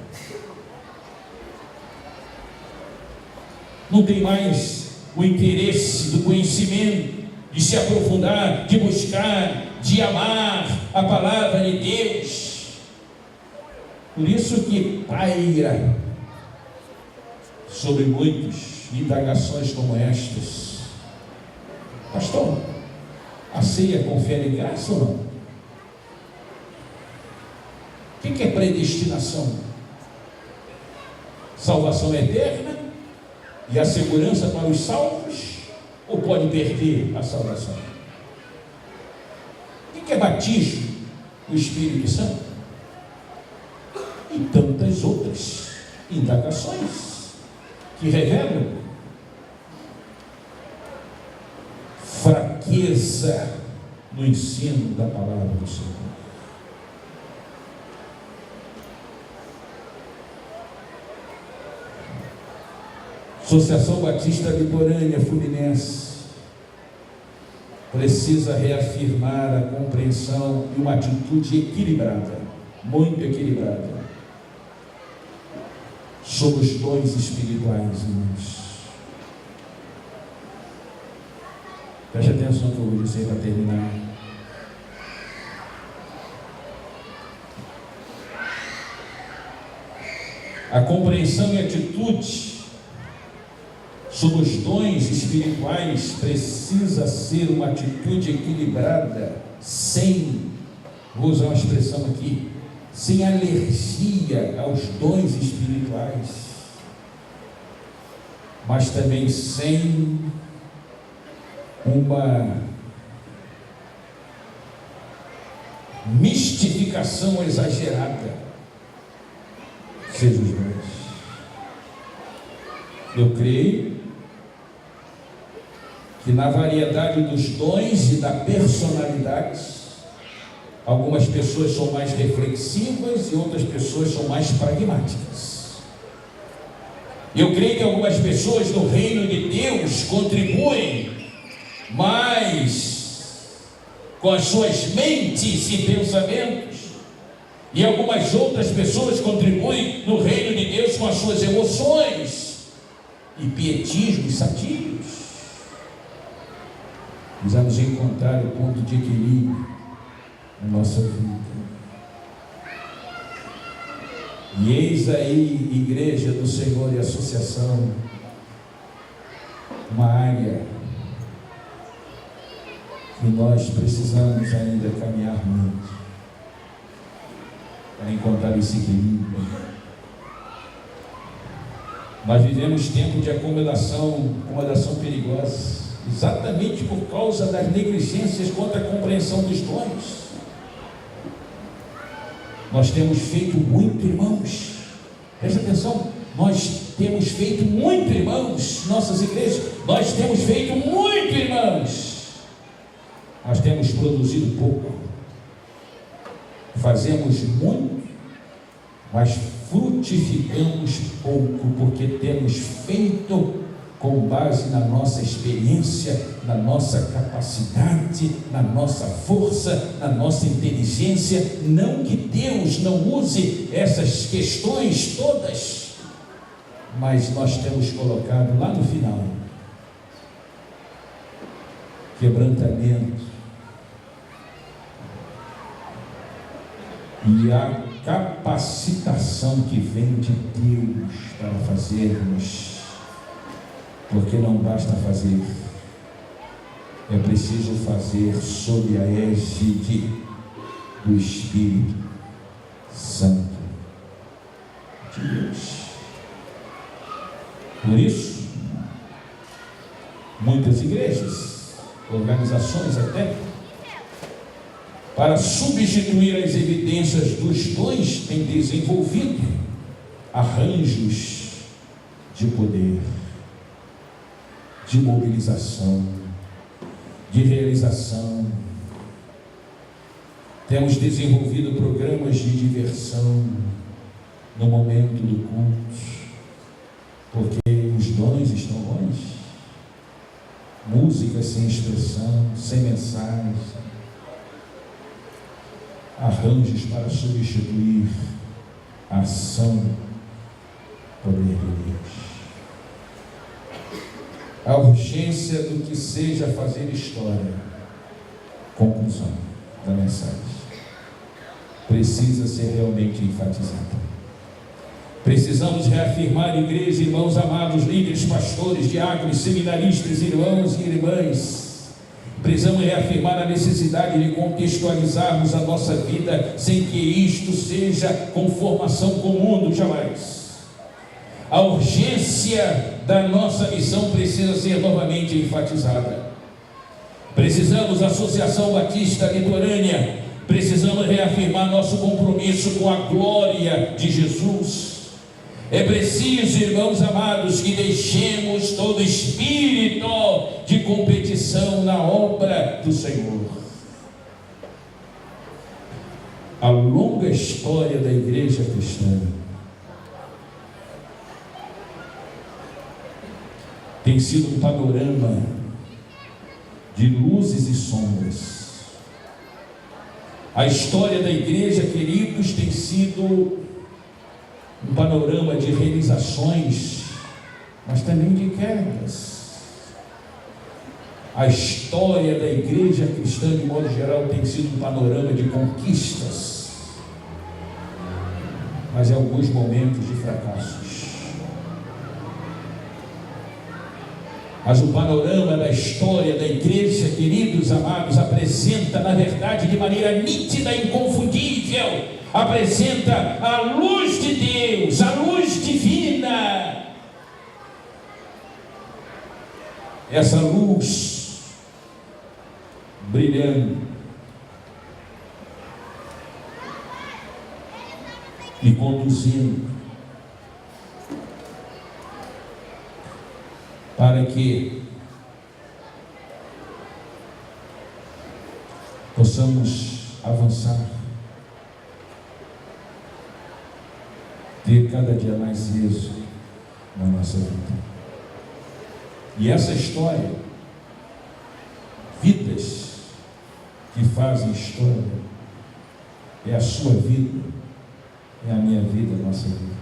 A: Não tem mais o interesse do conhecimento, de se aprofundar, de buscar, de amar a palavra de Deus. Por isso que paira sobre muitos indagações como estas: pastor, a ceia confere graça ou não? O que é predestinação? Salvação eterna e a segurança para os salvos, ou pode perder a salvação? O que é batismo? O Espírito Santo? E tantas outras indagações que revelam fraqueza no ensino da palavra do Senhor. Associação Batista Litorânea Fluminense precisa reafirmar a compreensão e uma atitude equilibrada, muito equilibrada, sobre os dons espirituais, irmãos. Preste atenção no que eu vou dizer para terminar. A compreensão e atitude sobre os dons espirituais precisa ser uma atitude equilibrada, vou usar uma expressão aqui, sem alergia aos dons espirituais, mas também sem uma mistificação exagerada, seja os dons. Eu creio que na variedade dos dons e da personalidade, algumas pessoas são mais reflexivas e outras pessoas são mais pragmáticas. Eu creio que algumas pessoas no reino de Deus contribuem mais com as suas mentes e pensamentos, e algumas outras pessoas contribuem no reino de Deus com as suas emoções e pietismos satírios. Precisamos encontrar o ponto de equilíbrio na nossa vida. E eis aí, Igreja do Senhor e Associação, uma área que nós precisamos ainda caminhar muito para encontrar esse equilíbrio. Nós vivemos tempo de acomodação perigosa, exatamente por causa das negligências quanto à compreensão dos dons. Nós temos feito muito, irmãos, presta atenção, nós temos feito muito, irmãos, nossas igrejas, nós temos feito muito, irmãos, nós temos produzido pouco, fazemos muito, mas frutificamos pouco, porque temos feito com base na nossa experiência, na nossa capacidade, na nossa força, na nossa inteligência. Não que Deus não use essas questões todas, mas nós temos colocado lá no final quebrantamento e a capacitação que vem de Deus para fazermos. Porque não basta fazer, é preciso fazer sob a égide do Espírito Santo de Deus. Por isso, muitas igrejas, organizações até, para substituir as evidências dos dons, têm desenvolvido arranjos de poder. de mobilização, de realização. Temos desenvolvido programas de diversão no momento do culto, porque os dons estão longe. Música sem expressão, sem mensagem, arranjos para substituir a ação, poder de Deus. A urgência do que seja fazer história. Conclusão da mensagem precisa ser realmente enfatizada. Precisamos reafirmar, igreja, irmãos amados, líderes, pastores, diáconos, seminaristas, irmãos e irmãs. Precisamos reafirmar a necessidade de contextualizarmos a nossa vida sem que isto seja conformação com o mundo, jamais. A urgência da nossa missão precisa ser novamente enfatizada. Precisamos, Associação Batista Litorânea, precisamos reafirmar nosso compromisso com a glória de Jesus. É preciso, irmãos amados, que deixemos todo espírito de competição na obra do Senhor. A longa história da igreja cristã tem sido um panorama de luzes e sombras. A história da igreja, queridos, tem sido um panorama de realizações, mas também de quedas. A história da igreja cristã, de modo geral, tem sido um panorama de conquistas, mas em alguns momentos de fracassos. Mas o panorama da história da igreja, queridos amados, apresenta, na verdade, de maneira nítida e inconfundível, apresenta a luz de Deus, a luz divina. Essa luz brilhando e conduzindo para que possamos avançar, ter cada dia mais êxito na nossa vida. E essa história, vidas que fazem história, é a sua vida, é a minha vida, a nossa vida.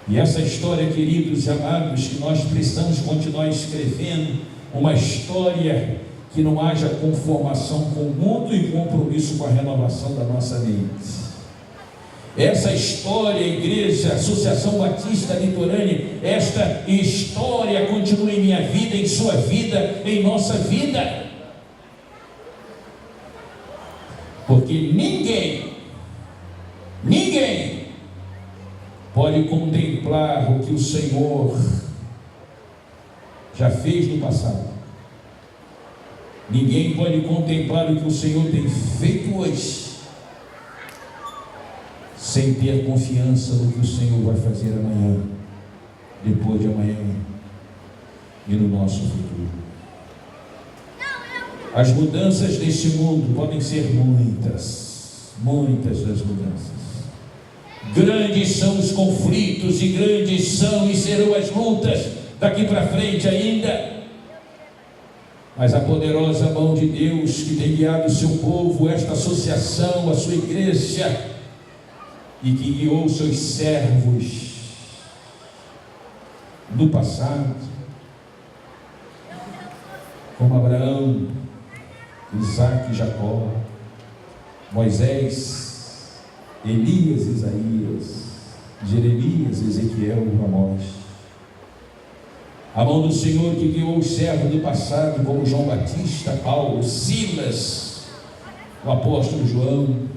A: E essa história, queridos e amados, que nós precisamos continuar escrevendo, uma história que não haja conformação com o mundo e compromisso com a renovação da nossa mente. Essa história, igreja, Associação Batista Litorânea, esta história continua em minha vida, em sua vida, em nossa vida. Porque ninguém pode contemplar o que o Senhor já fez no passado. Ninguém pode contemplar o que o Senhor tem feito hoje sem ter confiança no que o Senhor vai fazer amanhã, depois de amanhã e no nosso futuro. As mudanças deste mundo podem ser muitas das mudanças. Grandes são os conflitos e grandes são e serão as lutas daqui para frente ainda. Mas a poderosa mão de Deus que tem guiado o seu povo, esta associação, a sua igreja, e que guiou seus servos do passado, como Abraão, Isaac e Jacó, Moisés, Elias, Isaías, Jeremias, Ezequiel e Amós. A mão do Senhor que guiou os servos do passado, como João Batista, Paulo, Silas, o apóstolo João.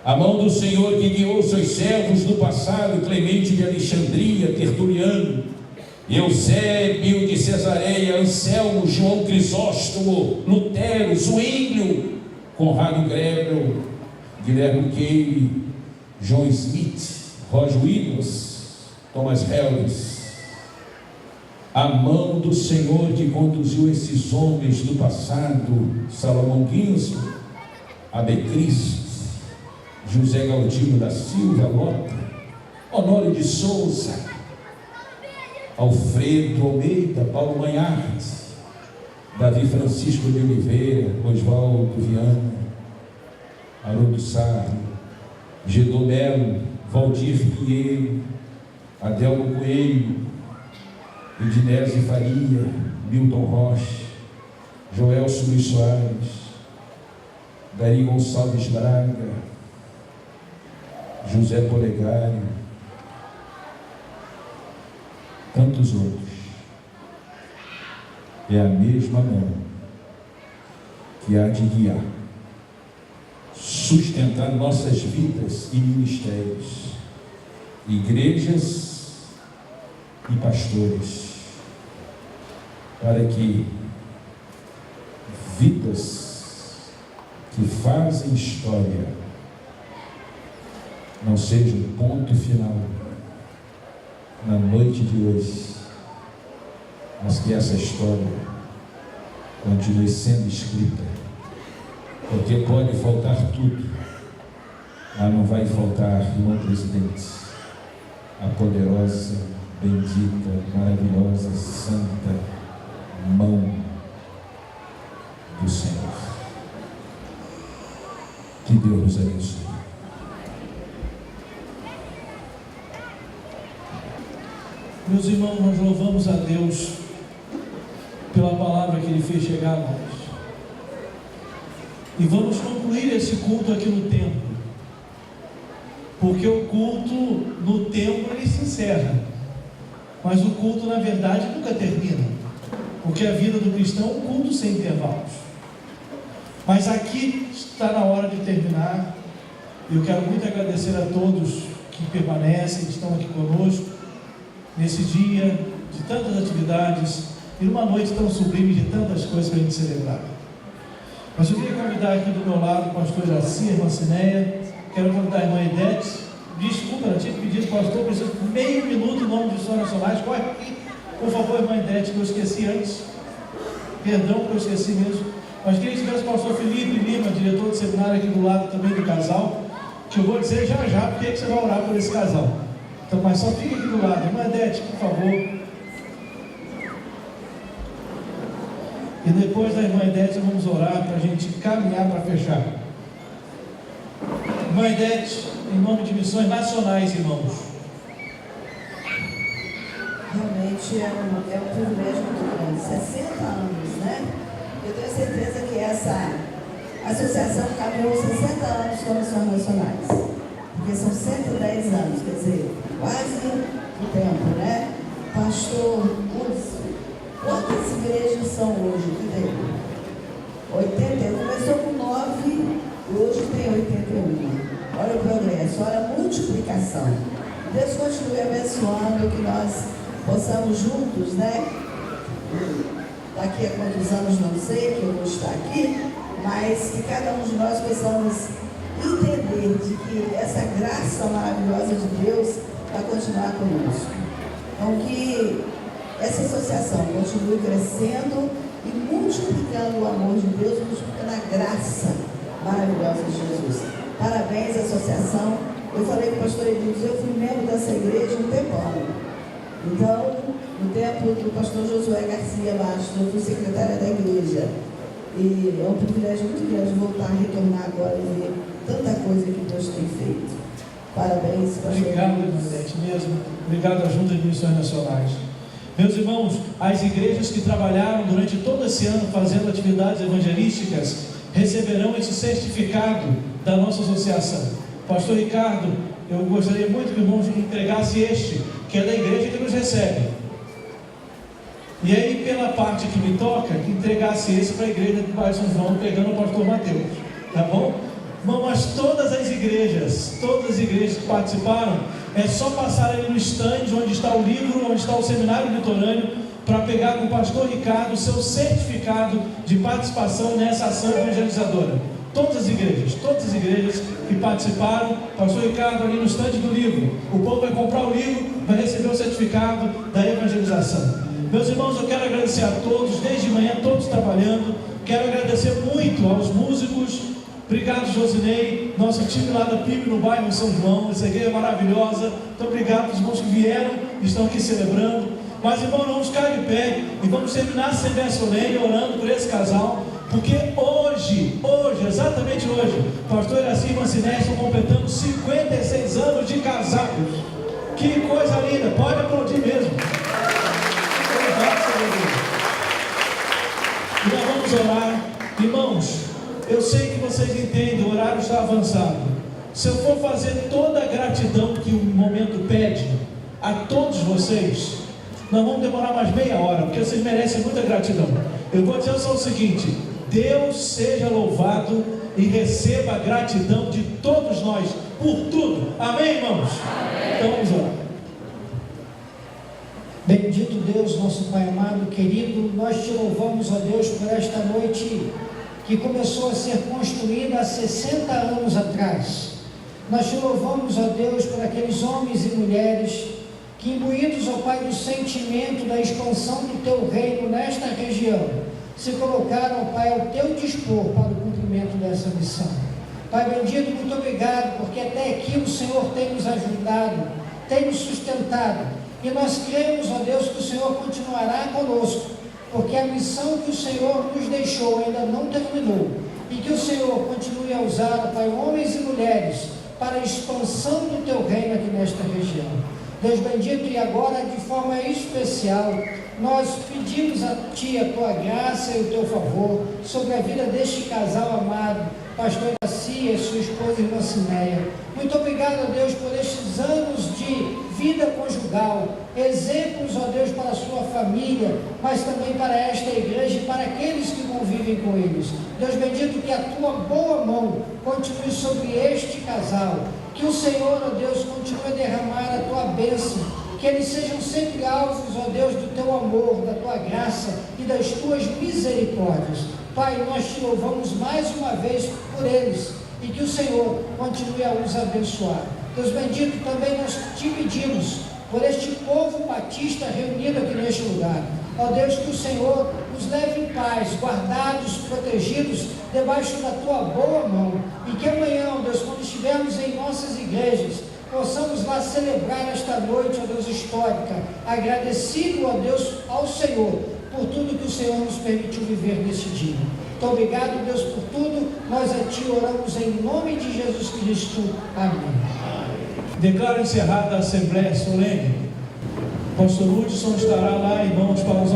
A: A mão do Senhor que guiou seus servos do passado, Clemente de Alexandria, Tertuliano, Eusébio de Cesareia, Anselmo, João Crisóstomo, Lutero, Zwinglio, Conrado Grebel, Guilherme Keire, John Smith, Roger Williams, Thomas Helves. a mão do Senhor que conduziu esses homens do passado, Salomão Guinso, Abecris, José Galdino da Silva Lota, Honório de Souza, Alfredo Almeida, Paulo Manhares, Davi Francisco de Oliveira, Oswaldo Viana, Haroldo Sarro, Gedô Melo, Valdir Pinheiro, Adelmo Coelho, Edinésio Faria, Milton Rocha, Joelso Luiz Soares, Dari Gonçalves Braga, José Polegário, tantos outros. É a mesma mão que há de guiar, sustentar nossas vidas e ministérios, igrejas e pastores, para que vidas que fazem história não sejam o ponto final na noite de hoje, mas que essa história continue sendo escrita, porque pode faltar tudo, mas não vai faltar, irmão presidente, a poderosa, bendita, maravilhosa, santa mão do Senhor. Que Deus nos abençoe.
B: Meus irmãos, nós louvamos a Deus pela palavra que Ele fez chegar a nós. E vamos concluir esse culto aqui no templo, porque o culto no templo ele se encerra, mas o culto na verdade nunca termina, porque a vida do cristão é um culto sem intervalos. Mas aqui está na hora de terminar. Eu quero muito agradecer a todos que permanecem, que estão aqui conosco nesse dia de tantas atividades e numa noite tão sublime de tantas coisas para a gente celebrar. Mas eu queria convidar aqui do meu lado o pastor Jaci, a irmã Cineia, quero convidar a irmã Edete. Desculpa, eu tinha pedido, pastor, preciso de meio minuto em nome de Missões Nacionais. Corre aqui, por favor, irmã Edete, que eu esqueci antes. Perdão que eu esqueci mesmo. Mas queria que tivesse o pastor Felipe Lima, diretor do seminário aqui do lado também do casal, que eu vou dizer já porque você vai orar por esse casal. Então, mas só fica aqui do lado. Irmã Edete, por favor. E depois da irmã Edete, vamos orar para a gente caminhar para fechar. Irmã Edete, em nome de Missões Nacionais, irmãos.
C: Realmente é um privilégio muito grande. 60 anos, né? Eu tenho certeza que essa associação caminhou 60 anos com Missões Nacionais. Porque são 110 anos, quer dizer, quase o tempo, né? Pastor Lúcio, quantas igrejas são hoje? Que 80, começou com 9 e hoje tem 81. Olha o progresso, olha a multiplicação. Deus continue abençoando, que nós possamos juntos, né? Daqui a quantos anos não sei, que eu vou estar aqui, mas que cada um de nós possamos entender de que essa graça maravilhosa de Deus vai continuar conosco. Então que essa associação continue crescendo e multiplicando o amor de Deus, multiplicando a graça maravilhosa de Jesus. Parabéns à associação. Eu falei com o pastor Edilson, eu fui membro dessa igreja um tempão. Então, no tempo do pastor Josué Garcia Bastos, eu fui secretária da igreja. E é um privilégio muito grande voltar a retornar agora e ver tanta coisa que Deus tem feito. Parabéns, pastor.
B: Obrigado, irmã Edete, mesmo. Obrigado à Junta de Missões Nacionais. Meus irmãos, as igrejas que trabalharam durante todo esse ano fazendo atividades evangelísticas receberão esse certificado da nossa associação. Pastor Ricardo, eu gostaria muito que o irmão entregasse este, que é da igreja que nos recebe. E aí, pela parte que me toca, que entregasse esse para a igreja do Pai São João, pegando o pastor Mateus. Tá bom? Mas todas as igrejas que participaram, é só passar ali no stand onde está o livro, onde está o seminário litorâneo, para pegar com o pastor Ricardo o seu certificado de participação nessa ação evangelizadora. Todas as igrejas que participaram, pastor Ricardo ali no stand do livro. O povo vai comprar o livro, vai receber o certificado da evangelização. Meus irmãos, eu quero agradecer a todos, desde manhã, todos trabalhando. Quero agradecer muito aos músicos. Obrigado, Josinei, nosso time lá da PIB no bairro São João. Essa igreja é maravilhosa. Muito obrigado aos irmãos que vieram e estão aqui celebrando. Mas, irmãos, vamos ficar de pé e vamos terminar a Assembleia Solene orando por esse casal. Porque hoje, exatamente hoje, pastor Iraci e Mancinés estão completando 56 anos de casados. Que coisa linda, pode aplaudir mesmo. E nós vamos orar. Irmãos, eu sei que vocês entendem, o horário está avançado. Se eu for fazer toda a gratidão que o momento pede a todos vocês, nós vamos demorar mais meia hora, porque vocês merecem muita gratidão. Eu vou dizer só o seguinte: Deus seja louvado e receba a gratidão de todos nós por tudo. Amém, irmãos? Amém. Então vamos orar.
D: Bendito Deus, nosso Pai amado, querido, nós te louvamos, ó Deus, por esta noite que começou a ser construída há 60 anos atrás. Nós te louvamos, ó Deus, por aqueles homens e mulheres que, imbuídos, ó Pai, do sentimento da expansão do teu reino nesta região, se colocaram, ó Pai, ao teu dispor para o cumprimento dessa missão. Pai bendito, muito obrigado, porque até aqui o Senhor tem nos ajudado, tem nos sustentado, e nós cremos, ó Deus, que o Senhor continuará conosco, porque a missão que o Senhor nos deixou ainda não terminou, e que o Senhor continue a usar, ó Pai, homens e mulheres, para a expansão do teu reino aqui nesta região. Deus bendito, e agora de forma especial, nós pedimos a Ti a Tua graça e o Teu favor sobre a vida deste casal amado, pastor Iraci e sua esposa irmã Cineia. Muito obrigado, ó Deus, por estes anos de vida conjugal, exemplos, ó Deus, para a sua família, mas também para esta igreja e para aqueles que convivem com eles. Deus bendito, que a Tua boa mão continue sobre este casal, que o Senhor, ó Deus, continue a derramar a Tua bênção, que eles sejam sempre alvos, ó Deus, do Teu amor, da Tua graça e das Tuas misericórdias. Pai, nós Te louvamos mais uma vez por eles, e que o Senhor continue a os abençoar. Deus bendito, também nós Te pedimos por este povo batista reunido aqui neste lugar. Ó Deus, que o Senhor nos leve em paz, guardados, protegidos, debaixo da Tua boa mão, e que amanhã, ó Deus, quando estivermos em nossas igrejas, possamos lá celebrar esta noite, ó Deus, histórica, agradecido, ó Deus, ao Senhor, por tudo que o Senhor nos permitiu viver neste dia. Muito obrigado, Deus, por tudo. Nós a Ti oramos em nome de Jesus Cristo. Amém.
B: Declaro encerrada a Assembleia Solene. Pastor Hudson estará lá, irmãos, para os